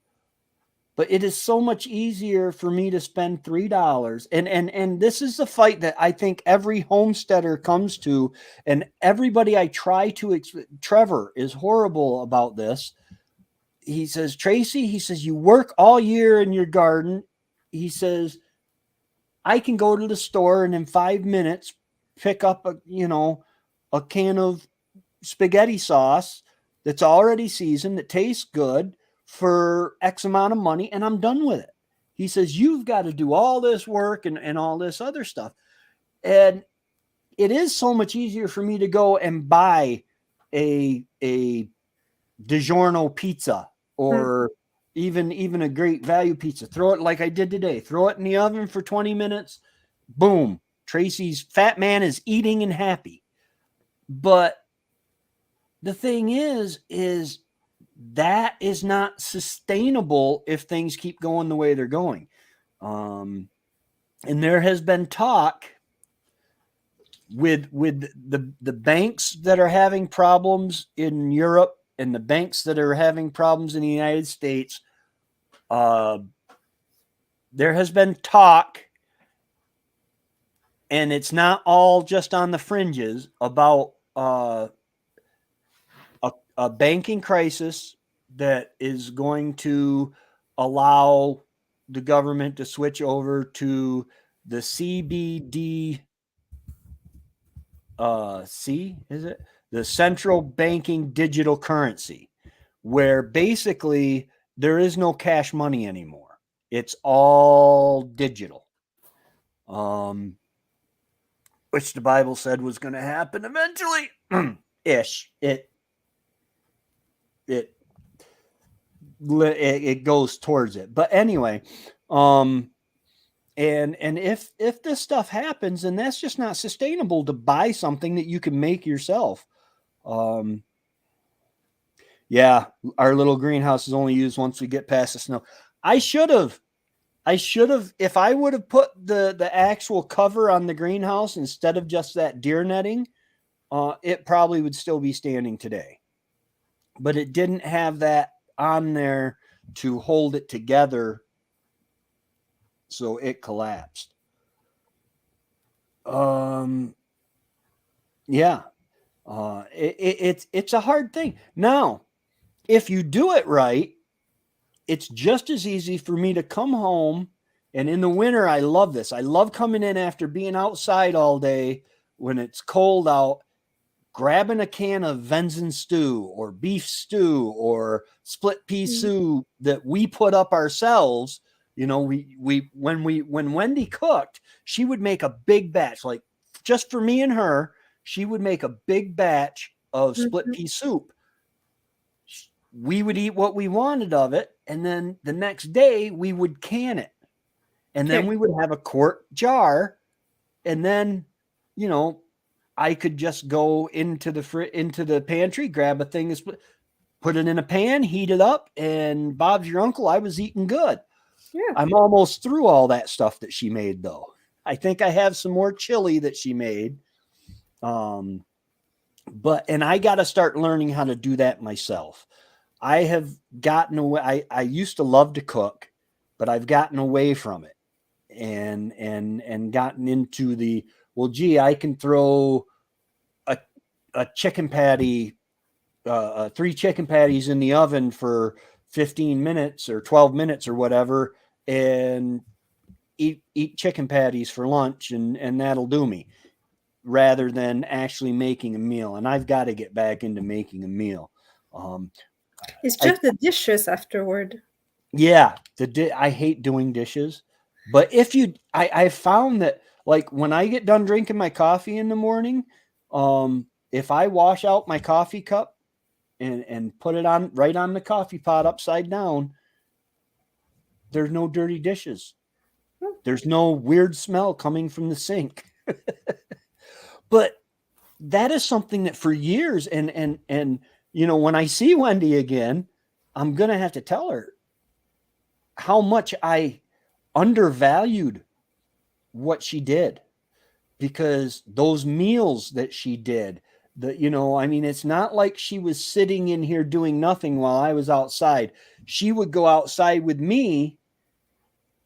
but it is so much easier for me to spend $3. And this is the fight that I think every homesteader comes to, and everybody I try to. Trevor is horrible about this. He says, Tracy, he says, you work all year in your garden. He says, I can go to the store and in 5 minutes pick up a can of spaghetti sauce that's already seasoned that tastes good for X amount of money, and I'm done with it. He says, you've got to do all this work and all this other stuff. And it is so much easier for me to go and buy a DiGiorno pizza Hmm. or even a great value pizza. Throw it like I did today. Throw it in the oven for 20 minutes. Boom. Tracy's fat man is eating and happy. But the thing is that is not sustainable if things keep going the way they're going. Um, and there has been talk with the banks that are having problems in Europe and the banks that are having problems in the United States. Uh, there has been talk, and it's not all just on the fringes, about a banking crisis that is going to allow the government to switch over to the CBD C is it the central banking digital currency, where basically there is no cash money anymore. It's all digital. Um, which the Bible said was going to happen eventually. Ish. It it goes towards it. But anyway, um, And if this stuff happens, then that's just not sustainable to buy something that you can make yourself. Yeah, our little greenhouse is only used once we get past the snow. I should have. If I would have put the actual cover on the greenhouse instead of just that deer netting, it probably would still be standing today. But it didn't have that on there to hold it together, so it collapsed. Yeah, it's a hard thing. Now, if you do it right, it's just as easy for me to come home. And in the winter, I love this. I love coming in after being outside all day when it's cold out, grabbing a can of venison stew or beef stew or split pea soup that we put up ourselves. You know, when Wendy cooked, she would make a big batch, like just for me and her. She would make a big batch of split pea soup. We would eat what we wanted of it, and then the next day we would can it, and then we would have a quart jar, and then, you know, I could just go into the pantry, grab a thing, put it in a pan, heat it up, and Bob's your uncle. I was eating good. Yeah. I'm almost through all that stuff that she made, though. I think I have some more chili that she made. And I got to start learning how to do that myself. I have gotten away. I used to love to cook, but I've gotten away from it and gotten into the, well, gee, I can throw a chicken patty, 3 chicken patties in the oven for 15 minutes or 12 minutes or whatever, and eat chicken patties for lunch, and that'll do me, rather than actually making a meal. And I've got to get back into making a meal. It's just the dishes afterward. Yeah, I hate doing dishes, but I found that, like, when I get done drinking my coffee in the morning, if I wash out my coffee cup and put it on right on the coffee pot upside down, there's no dirty dishes. There's no weird smell coming from the sink. But that is something that for years, and you know, when I see Wendy again, I'm going to have to tell her how much I undervalued what she did, because those meals that she did, you know, I mean, it's not like she was sitting in here doing nothing while I was outside. She would go outside with me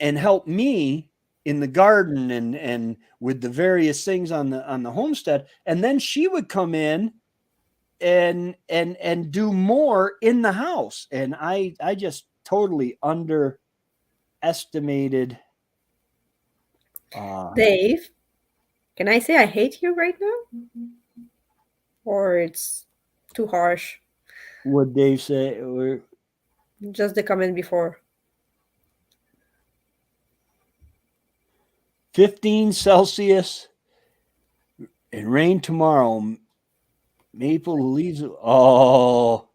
and help me in the garden and with the various things on the homestead. And then she would come in and do more in the house. And I just totally underestimated. Dave, can I say I hate you right now? Or it's too harsh? What Dave say? Just the comment before. 15 Celsius and rain tomorrow. Maple leaves. Oh,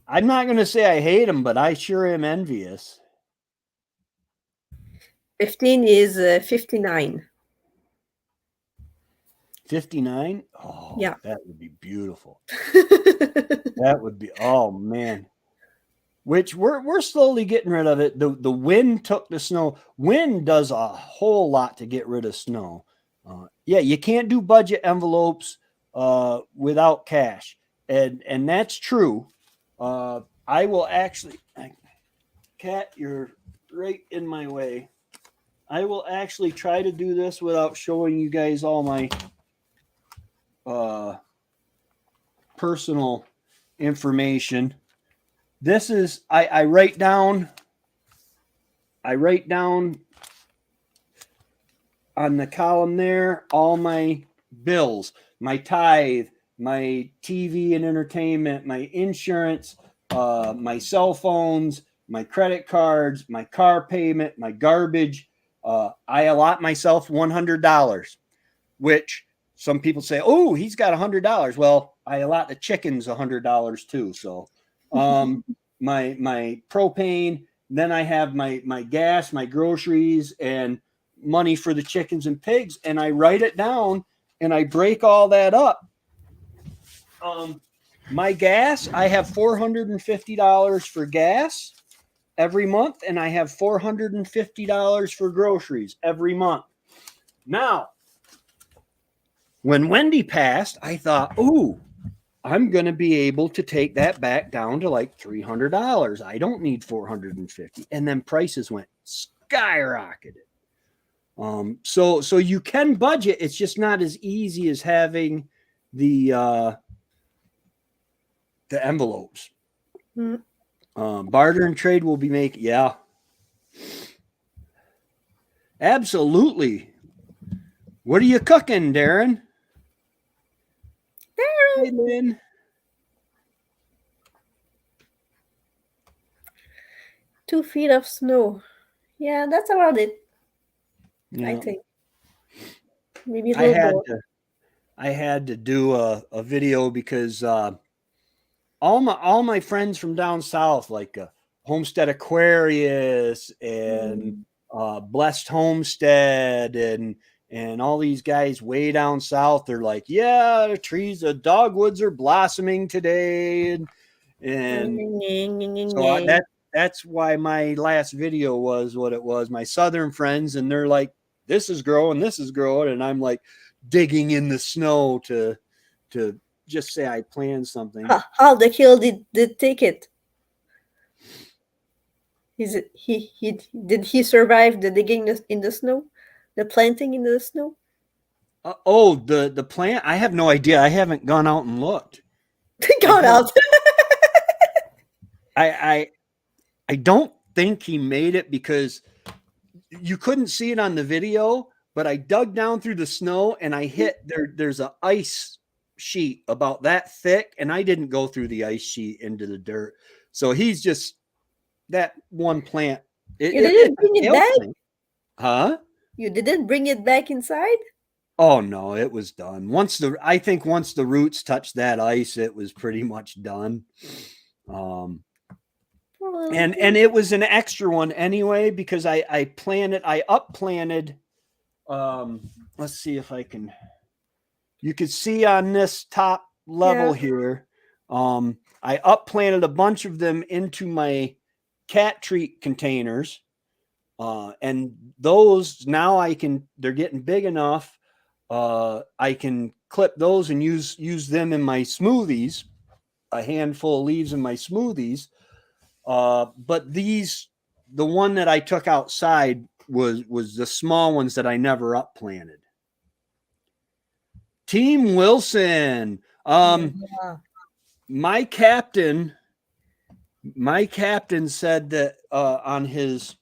I'm not going to say I hate him, but I sure am envious. 15 is 59. 59? Oh, yeah. That would be beautiful. That would be, oh man. Which we're slowly getting rid of it. The wind took the snow. Wind does a whole lot to get rid of snow. Yeah, you can't do budget envelopes without cash, and that's true. I will actually, Kat, you're right in my way. I will actually try to do this without showing you guys all my personal information. This is, I write down on the column there all my bills, my tithe, my TV and entertainment, my insurance, my cell phones, my credit cards, my car payment, my garbage. I allot myself $100, which some people say, oh, he's got $100. Well, I allot the chickens $100 too. So my propane, then I have my gas, my groceries, and money for the chickens and pigs, and I write it down and I break all that up. My gas, I have $450 for gas every month, and I have $450 for groceries every month. Now, when Wendy passed, I thought, ooh, I'm going to be able to take that back down to like $300. I don't need $450. And then prices went skyrocketed. So you can budget. It's just not as easy as having the envelopes. Barter and trade will be making, yeah. Absolutely. What are you cooking, Darren? Hey, Lynn. 2 feet of snow. Yeah, that's about it. Yeah. I think. Maybe a little more. I had to do a video because all my friends from down south, like Homestead Aquarius and Blessed Homestead and all these guys way down south, they're like, yeah, the trees, the dogwoods are blossoming today, and so that's why my last video was what it was. My southern friends, and they're like, this is growing, and I'm like digging in the snow to just say I planned something. How the hell did take it? Is it did he survive the digging in the snow, the planting in the snow? The plant? I have no idea. I haven't gone out and looked. Gone out. I don't think he made it because you couldn't see it on the video, but I dug down through the snow and I hit there's an ice sheet about that thick, and I didn't go through the ice sheet into the dirt. So he's just that one plant. You didn't bring it back? Plant. Huh? You didn't bring it back inside? Oh no, it was done. I think once the roots touched that ice, it was pretty much done. And it was an extra one anyway, because I upplanted. Let's see if I can. You could see on this top level here. I upplanted a bunch of them into my cat treat containers. And those now they're getting big enough. I can clip those and use them in my smoothies, a handful of leaves in my smoothies. But the one that I took outside was the small ones that I never upplanted. Team Wilson. My captain said that on his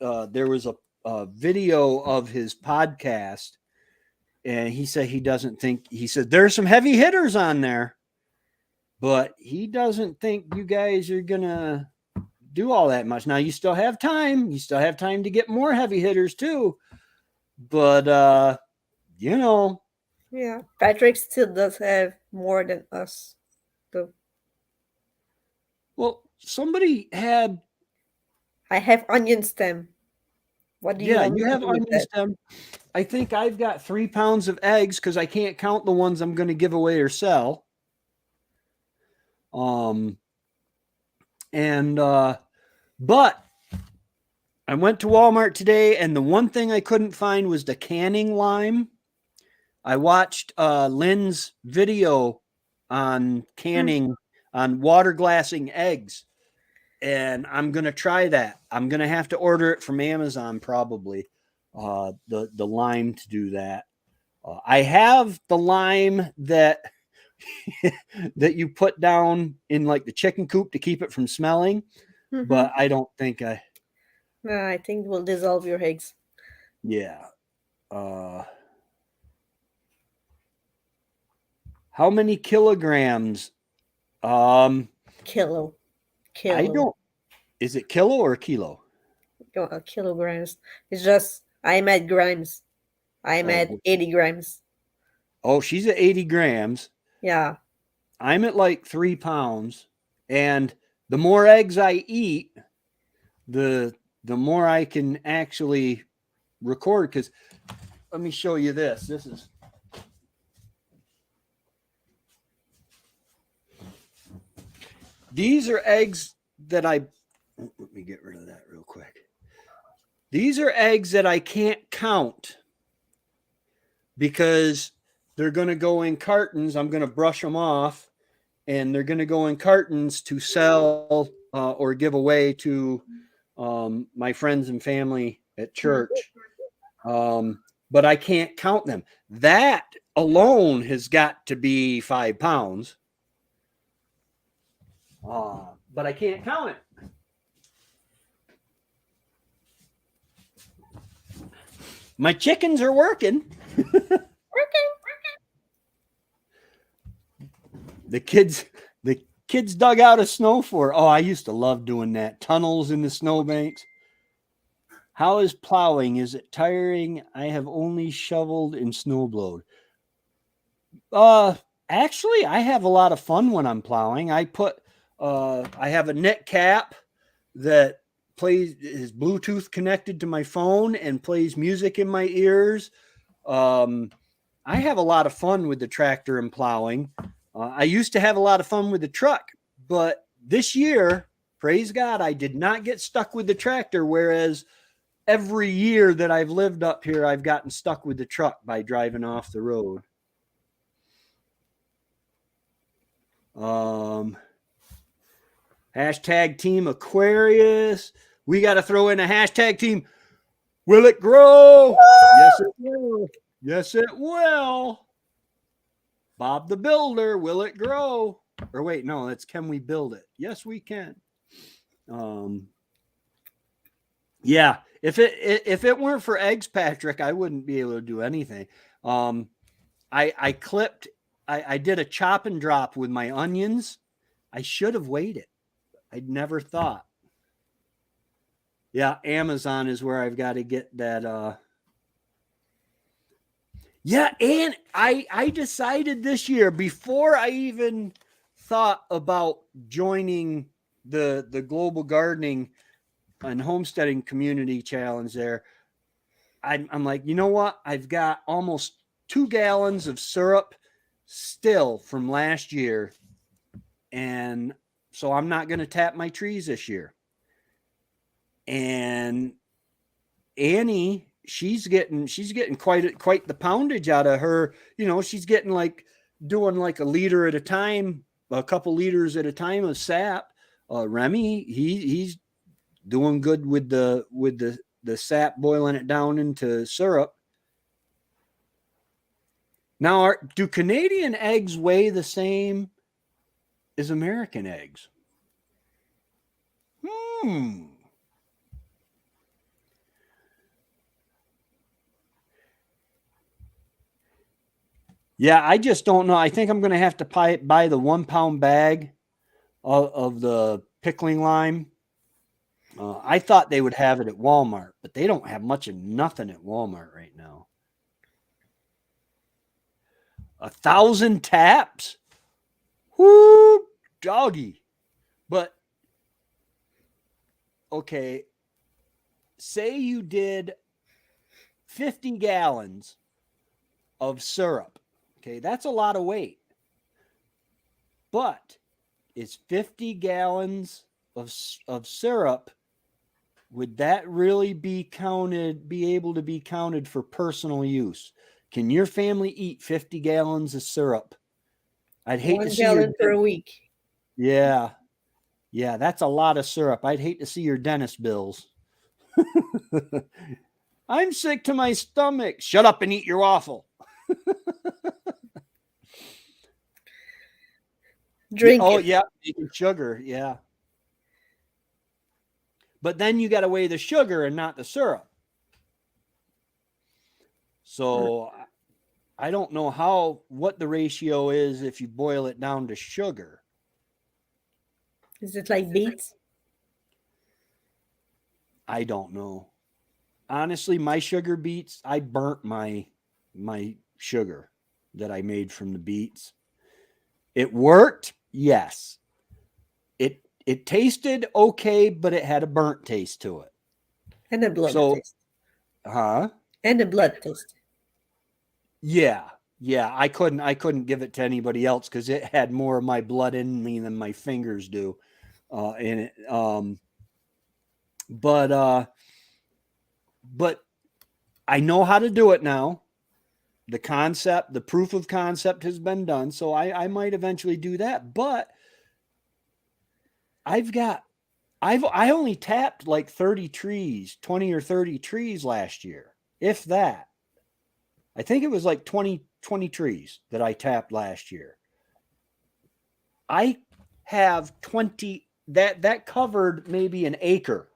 there was a video of his podcast, and he said he said there's some heavy hitters on there, but he doesn't think you guys are gonna do all that much. Now you still have time. You still have time to get more heavy hitters too. But yeah, Patrick still does have more than us, though. Well, somebody had. I have onion stem. What do you want you have onion stem. I think I've got 3 pounds of eggs because I can't count the ones I'm going to give away or sell. But I went to Walmart today, and the one thing I couldn't find was the canning lime. I watched Lynn's video on canning, on water glassing eggs, and I'm going to try that. I'm going to have to order it from Amazon probably, the lime to do that. I have the lime that that you put down in like the chicken coop to keep it from smelling, but I don't think I think it will dissolve your eggs. Yeah. How many kilograms? Kilo. I don't. Is it kilo or kilo? Kilograms. It's just I'm at grams. I'm at 80 grams. Oh, she's at 80 grams. Yeah. I'm at like 3 pounds. And the more eggs I eat, the more I can actually record. Because let me show you this. These are eggs that let me get rid of that real quick. These are eggs that I can't count because they're going to go in cartons. I'm going to brush them off, and they're going to go in cartons to sell or give away to my friends and family at church. But I can't count them. That alone has got to be 5 pounds. But I can't count it. My chickens are working. The kids dug out a snow fort. Oh, I used to love doing that. Tunnels in the snowbanks. How is plowing? Is it tiring? I have only shoveled and snowblowed. Actually, I have a lot of fun when I'm plowing. I have a net cap that is Bluetooth connected to my phone and plays music in my ears. I have a lot of fun with the tractor and plowing. I used to have a lot of fun with the truck, but this year, praise God, I did not get stuck with the tractor, whereas every year that I've lived up here, I've gotten stuck with the truck by driving off the road. Hashtag Team Aquarius. We got to throw in a hashtag team. Will it grow? Yes, it will. Yes, it will. Bob the Builder. Will it grow? Or wait, no, that's can we build it? Yes, we can. Yeah, if it weren't for eggs, Patrick, I wouldn't be able to do anything. I did a chop and drop with my onions. I should have waited. I'd never thought. Yeah, Amazon is where I've got to get that. Yeah, and I decided this year, before I even thought about joining the Global Gardening and Homesteading Community Challenge there, I'm like, you know what? I've got almost 2 gallons of syrup still from last year, and so I'm not going to tap my trees this year. And Annie, she's getting quite the poundage out of her. You know, she's getting doing like a liter at a time, a couple liters at a time of sap. Remy, he's doing good with the sap, boiling it down into syrup. Now, do Canadian eggs weigh the same as American eggs? Yeah, I just don't know. I think I'm going to have to buy the 1 pound bag of the pickling lime. I thought they would have it at Walmart, but they don't have much of nothing at Walmart right now. 1,000 taps? Whoo, doggy. But, okay, say you did 50 gallons of syrup. Okay, that's a lot of weight. But is 50 gallons of syrup, would that really be able to be counted for personal use? Can your family eat 50 gallons of syrup? I'd hate 1 to see gallon per week. Yeah. Yeah, that's a lot of syrup. I'd hate to see your dentist bills. I'm sick to my stomach. Shut up and eat your waffle. Drink Oh, it. yeah, making sugar. Yeah. But then you got to weigh the sugar and not the syrup. So I don't know what the ratio is if you boil it down to sugar. Is it like beets? I don't know. Honestly, my sugar beets, I burnt my sugar that I made from the beets. It worked, yes. it tasted okay, but it had a burnt taste to it. And the blood So, taste. huh? And the blood taste. Yeah. Yeah, I couldn't give it to anybody else because it had more of my blood in me than my fingers do. In it. But I know how to do it now. The proof of concept has been done, so I might eventually do that. But I only tapped like 30 trees, 20 or 30 trees last year, if that. I think it was like 20 trees that I tapped last year. I have 20 that covered maybe an acre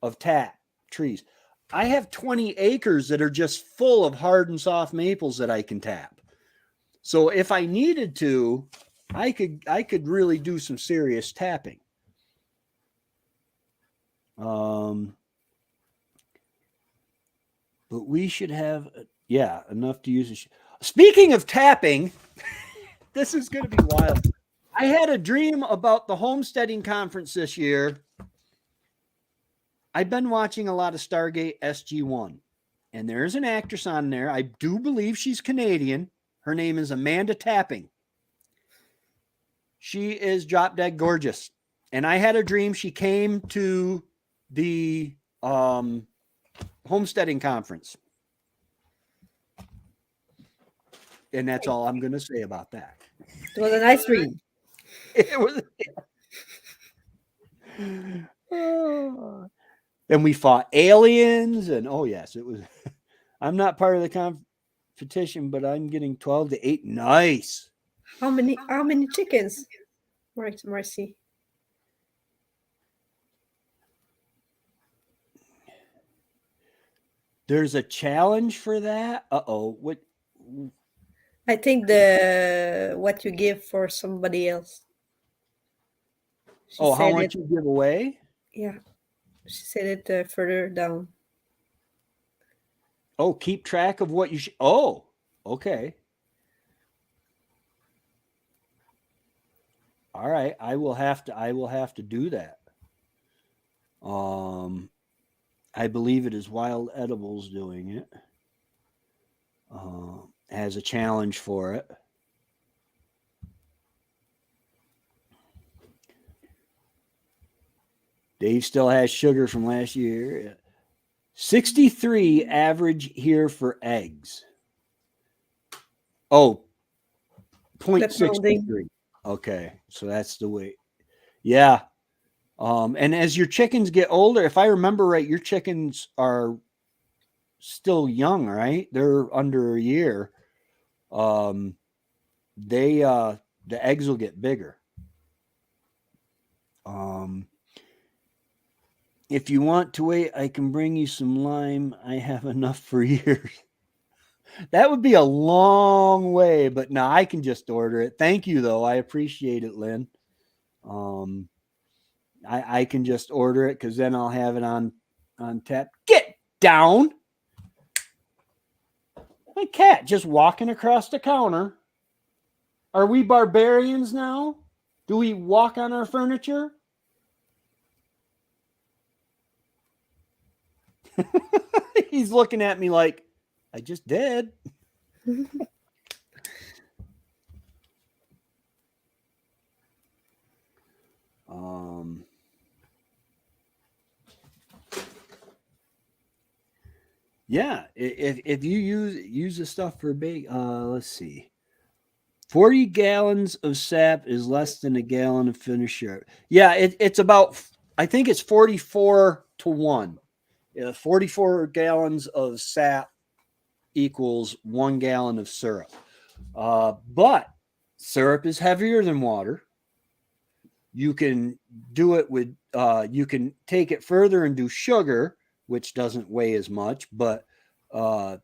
of tap trees. I have 20 acres that are just full of hard and soft maples that I can tap. So if I needed to, I could really do some serious tapping. But we should have enough to use. Speaking of tapping, this is going to be wild. I had a dream about the homesteading conference this year. I've been watching a lot of Stargate SG-1, and there's an actress on there. I do believe she's Canadian. Her name is Amanda Tapping. She is drop dead gorgeous. And I had a dream she came to the homesteading conference. And that's all I'm going to say about that. It was a nice dream. It was. And we fought aliens, and oh yes, it was. I'm not part of the competition, but I'm getting 12 to 8. Nice. How many chickens? Marcy. There's a challenge for that. Uh-oh. What? I think what you give for somebody else. How much you give away? Yeah. She said it further down. Oh, keep track of what you oh, okay. All right, I will have to do that. I believe it is Wild Edibles doing it. Has a challenge for it. Dave still has sugar from last year. 63 average here for eggs. Oh, 0.63. Okay, so that's the weight. Yeah. And as your chickens get older, if I remember right, your chickens are still young, right? They're under a year. The eggs will get bigger. If you want to wait, I can bring you some lime. I have enough for years. That would be a long way, but no, I can just order it. Thank you, though. I appreciate it, Lynn. I can just order it because then I'll have it on tap. Get down. My cat just walking across the counter. Are we barbarians now? Do we walk on our furniture? He's looking at me like, I just did. Yeah, if you use the stuff for bake, let's see. 40 gallons of sap is less than a gallon of finisher. Yeah, it's about, I think it's 44 to 1. 44 gallons of sap equals 1 gallon of syrup. But syrup is heavier than water. You can do it with, you can take it further and do sugar, which doesn't weigh as much. But, because,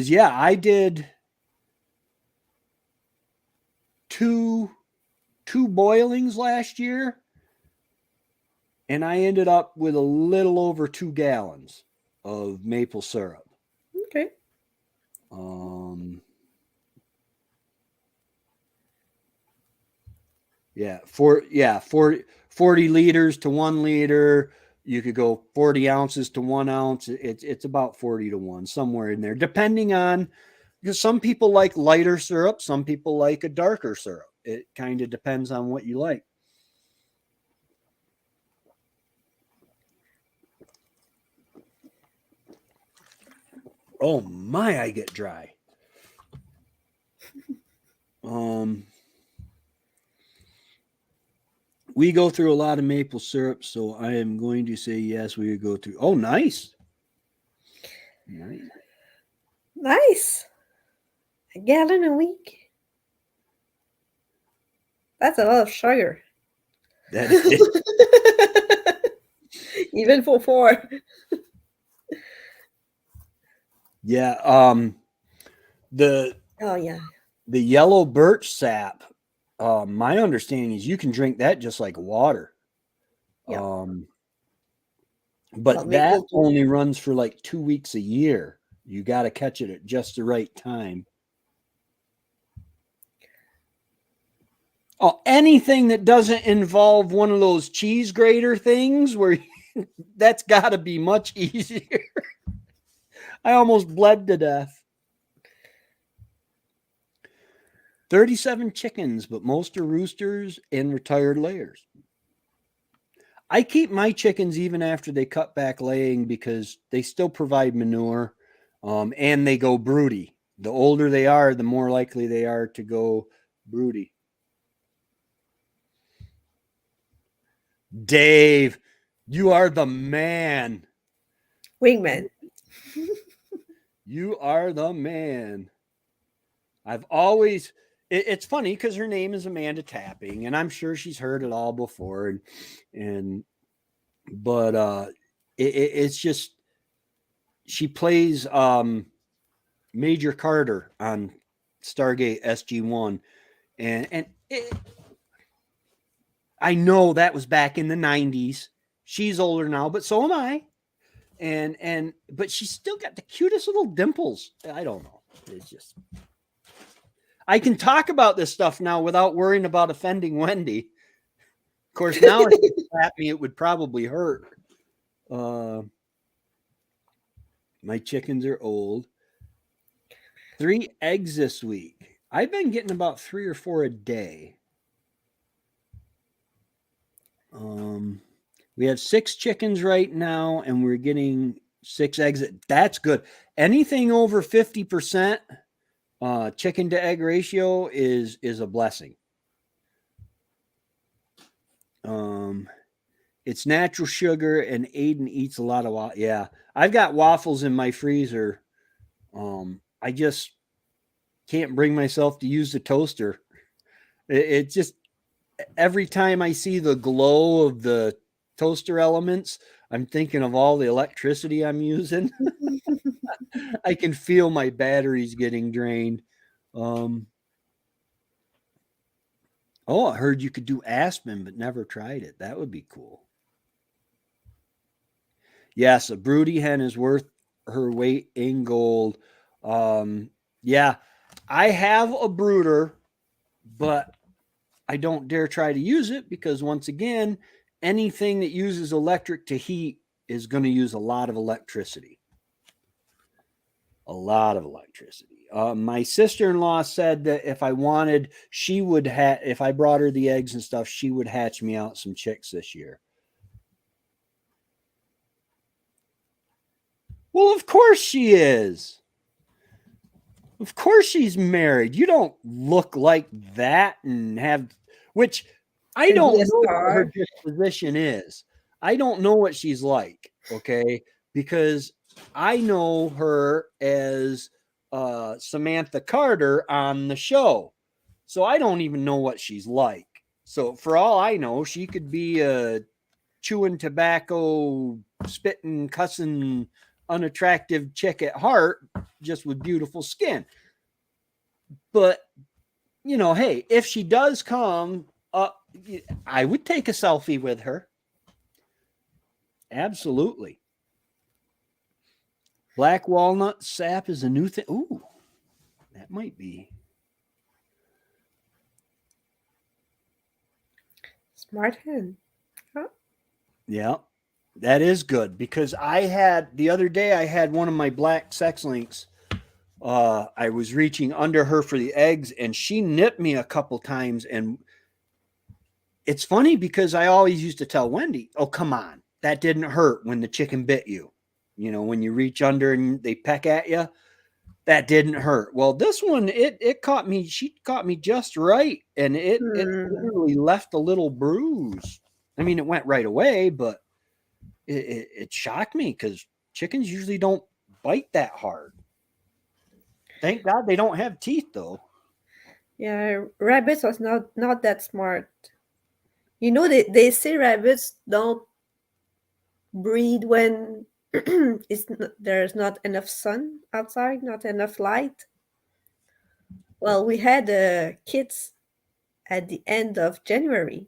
yeah, I did two boilings last year, and I ended up with a little over 2 gallons of maple syrup. Okay. Yeah, 40 liters to 1 liter. You could go 40 ounces to 1 ounce. It's about 40 to 1, somewhere in there, depending on, because some people like lighter syrup, some people like a darker syrup. It kind of depends on what you like. Oh my, I get dry. We go through a lot of maple syrup, so I am going to say yes. We would go through. Oh, nice. Nice. A gallon a week. That's a lot of sugar. That is. Even for 4. Yeah. The Oh yeah. the yellow birch sap. My understanding is you can drink that just like water. Yeah. But that Maple too. only runs for like 2 weeks a year. You got to catch it at just the right time. Oh, anything that doesn't involve one of those cheese grater things where that's got to be much easier. I almost bled to death. 37 chickens, but most are roosters and retired layers. I keep my chickens even after they cut back laying because they still provide manure, and they go broody. The older they are, the more likely they are to go broody. Dave, you are the man. Wingman. You are the man. I've always, it's funny because her name is Amanda Tapping, and I'm sure she's heard it all before. But it's just, she plays Major Carter on Stargate SG-1. And I know that was back in the 90s. She's older now, but so am I. But she's still got the cutest little dimples. I don't know. It's just, I can talk about this stuff now without worrying about offending Wendy. Of course, now if you slap me, it would probably hurt. My chickens are old. 3 eggs this week. I've been getting about 3 or 4 a day. We have 6 chickens right now, and we're getting 6 eggs. That's good. Anything over 50% chicken to egg ratio is a blessing. It's natural sugar, and Aiden eats a lot of yeah. I've got waffles in my freezer. I just can't bring myself to use the toaster. It just, every time I see the glow of the toaster elements, I'm thinking of all the electricity I'm using. I can feel my batteries getting drained. Oh, I heard you could do aspen, but never tried it. That would be cool. Yes, a broody hen is worth her weight in gold. Yeah, I have a brooder, but I don't dare try to use it because, once again, anything that uses electric to heat is going to use a lot of electricity. A lot of electricity. My sister-in-law said that if I wanted, she would if I brought her the eggs and stuff, she would hatch me out some chicks this year. Well, of course she is. Of course she's married. You don't look like that and have, which I To be don't a know what her star. disposition is. I don't know what she's like, okay? Because I know her as Samantha Carter on the show. So I don't even know what she's like. So for all I know, she could be a chewing tobacco, spitting, cussing, unattractive chick at heart, just with beautiful skin. But, hey, if she does come up, I would take a selfie with her. Absolutely. Black walnut sap is a new thing. Ooh, that might be. Smart hen. Huh? Yeah, that is good because the other day I had one of my black sex links. I was reaching under her for the eggs and she nipped me a couple times. And it's funny because I always used to tell Wendy, oh, come on, that didn't hurt when the chicken bit you. You know, when you reach under and they peck at you, that didn't hurt. Well, this one, it caught me. She caught me just right. And it Hmm. literally left a little bruise. I mean, it went right away, but it shocked me because chickens usually don't bite that hard. Thank God they don't have teeth though. Yeah, rabbits are not that smart. You know, they say rabbits don't breed when there's not enough sun outside, not enough light. Well, we had kids at the end of January,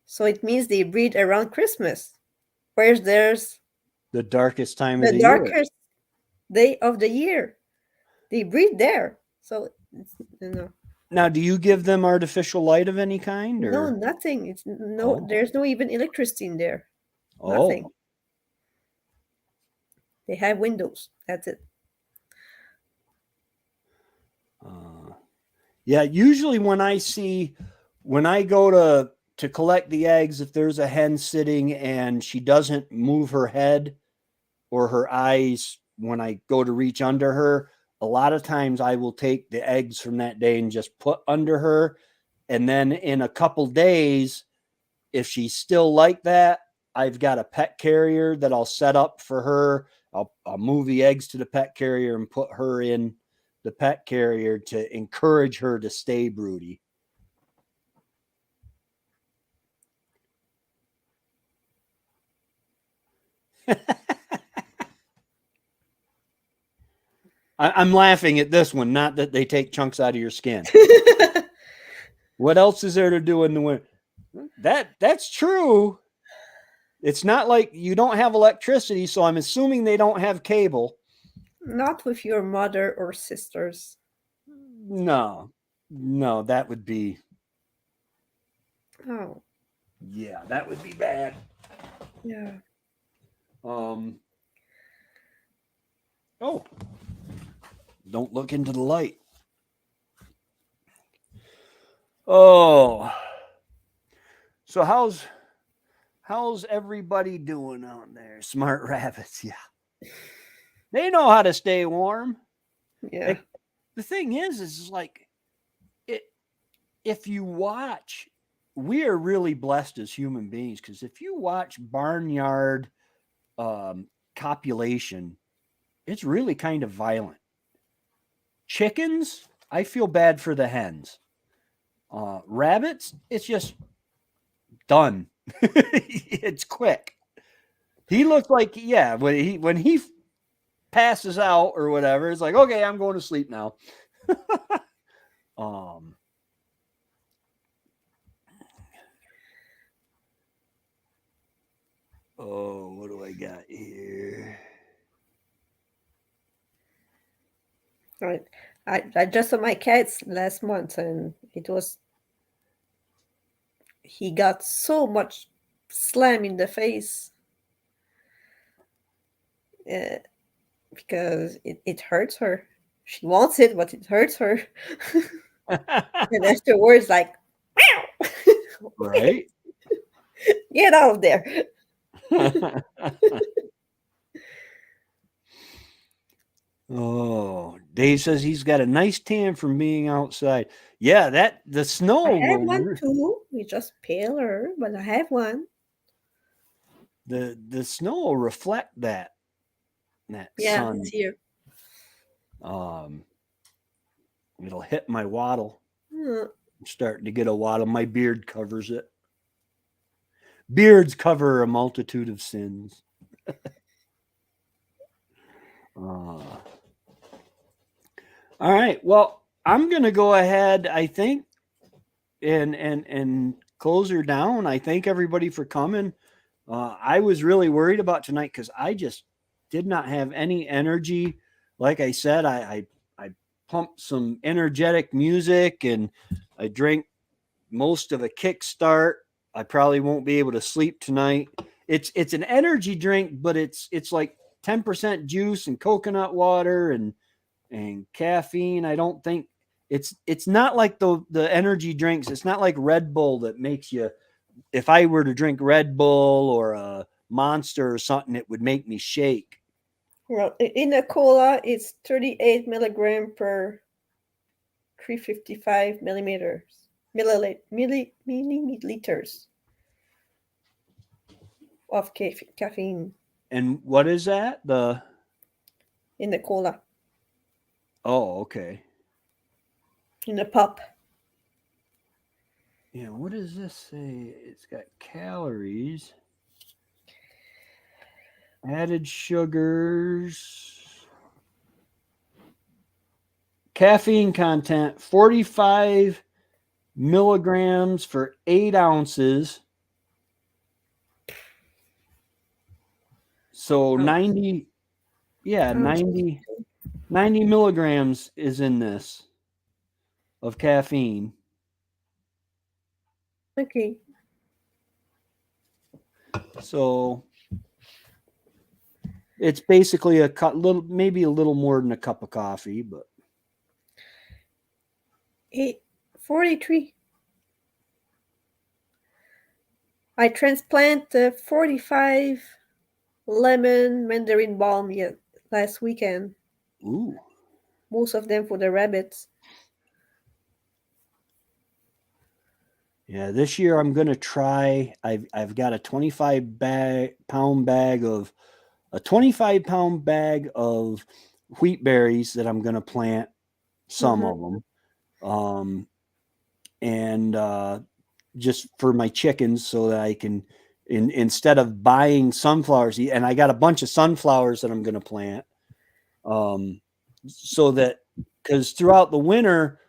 so it means they breed around Christmas, where there's The darkest time of the the year. darkest day of the year. They breed there, so it's, Now, do you give them artificial light of any kind no, or nothing. It's no, oh, there's no even electricity in there. Nothing. oh. They have windows. That's it. Uh, yeah, usually when I go to collect the eggs, if there's a hen sitting and she doesn't move her head or her eyes when I go to reach under her, a lot of times I will take the eggs from that day and just put under her. And then in a couple days, if she's still like that, I've got a pet carrier that I'll set up for her. I'll move the eggs to the pet carrier and put her in the pet carrier to encourage her to stay broody. I'm laughing at this one, not that they take chunks out of your skin. What else is there to do in the winter? That's true. It's not like you don't have electricity, so I'm assuming they don't have cable. Not with your mother or sisters. No, no, that would be Oh, yeah, that would be bad. yeah. Um. Oh, don't look into the light. Oh, so how's everybody doing out there? Smart rabbits, yeah. They know how to stay warm. Yeah. The thing is like it. If you watch, we are really blessed as human beings because if you watch barnyard copulation, it's really kind of violent. Chickens, I feel bad for the hens. Rabbits, it's just done. It's quick. He looks like yeah, when he passes out or whatever, it's like okay, I'm going to sleep now. um oh, what do I got here? Right. I just saw my cats last month, and he got so much slam in the face uh, because it hurts her. She wants it, but it hurts her. And afterwards, like, Right? get out of there. Oh, Dave says he's got a nice tan from being outside. Yeah, that the I snow have will one too. It's just paler, but I have one. the snow will reflect that Yeah, it's sun. here. Um, it'll hit my wattle. Hmm. I'm starting to get a wattle. My beard covers it. Beards cover a multitude of sins. All right. Well, I'm gonna go ahead. I think and close her down. I thank everybody for coming. I was really worried about tonight because I just did not have any energy. Like I said, I pumped some energetic music and I drank most of a kickstart. I probably won't be able to sleep tonight. It's an energy drink, but it's like 10% juice and coconut water and caffeine. I don't think it's not like the energy drinks. It's not like Red Bull that makes you. If I were to drink Red Bull or a Monster or something, it would make me shake. Well, in a cola, it's 38 milligram per 355 milliliters of caffeine And what is that? in the cola, Okay. in the pop. Yeah, what does this say? It's got calories, added sugars, caffeine content, 45 milligrams for 8 ounces. So 90, yeah, 90 milligrams is in this of caffeine. Okay. So it's basically a cup, maybe a little more than a cup of coffee, but 43. I transplant 45 lemon mandarin balm last weekend. ooh. Most of them for the rabbits. Yeah, this year I'm gonna try. I've got a 25-pound bag of 25-pound bag of wheat berries that I'm gonna plant. Some of them, and just for my chickens, so that I can, instead of buying sunflowers, and I got a bunch of sunflowers that I'm gonna plant, so that because throughout the winter.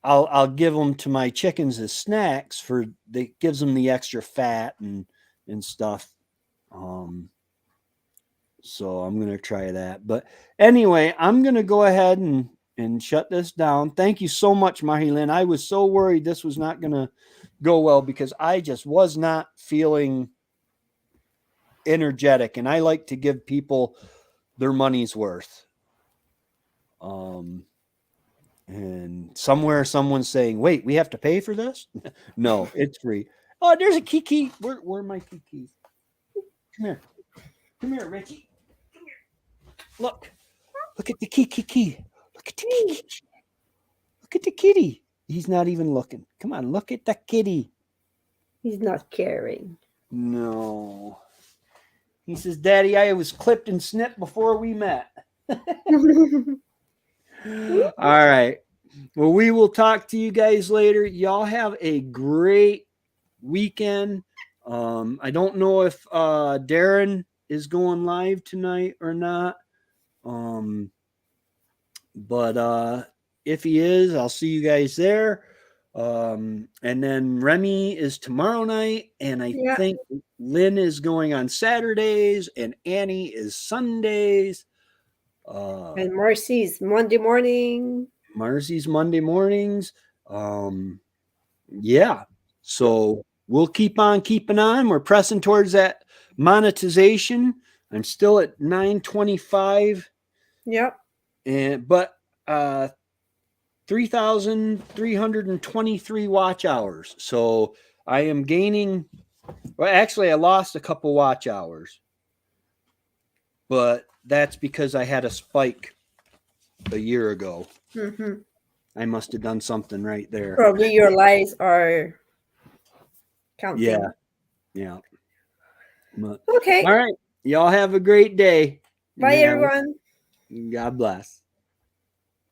I'll give them to my chickens as snacks for that gives them the extra fat and stuff. So I'm gonna try that. But anyway, I'm gonna go ahead and shut this down. Thank you so much, Marilyn. I was so worried this was not gonna go well because I just was not feeling energetic, and I like to give people their money's worth. And somewhere someone's saying, wait, we have to pay for this? No, it's free. Oh, there's a Kiki. Where are my Kikis? Come here. Come here, Richie. Come here. Look. Look at the Kiki. Look at the Kiki. Look at the kitty. He's not even looking. Come on, look at the kitty. He's not caring. No. He says, Daddy, I was clipped and snipped before we met. All right. Well, we will talk to you guys later. Y'all have a great weekend. I don't know if Darren is going live tonight or not. But if he is, I'll see you guys there. And then Remy is tomorrow night, and I think Lynn is going on Saturdays, and Annie is Sundays. And Marcy's Monday morning. Marcy's Monday mornings. Yeah. So we'll keep on keeping on. We're pressing towards that monetization. I'm still at 925. Yep. But 3,323 watch hours. So I am gaining. Well, actually, I lost a couple watch hours, but that's because I had a spike a year ago. I must have done something right there. Probably your lies are counting. Yeah. But, okay. All right. Y'all have a great day. Bye, everyone. God bless.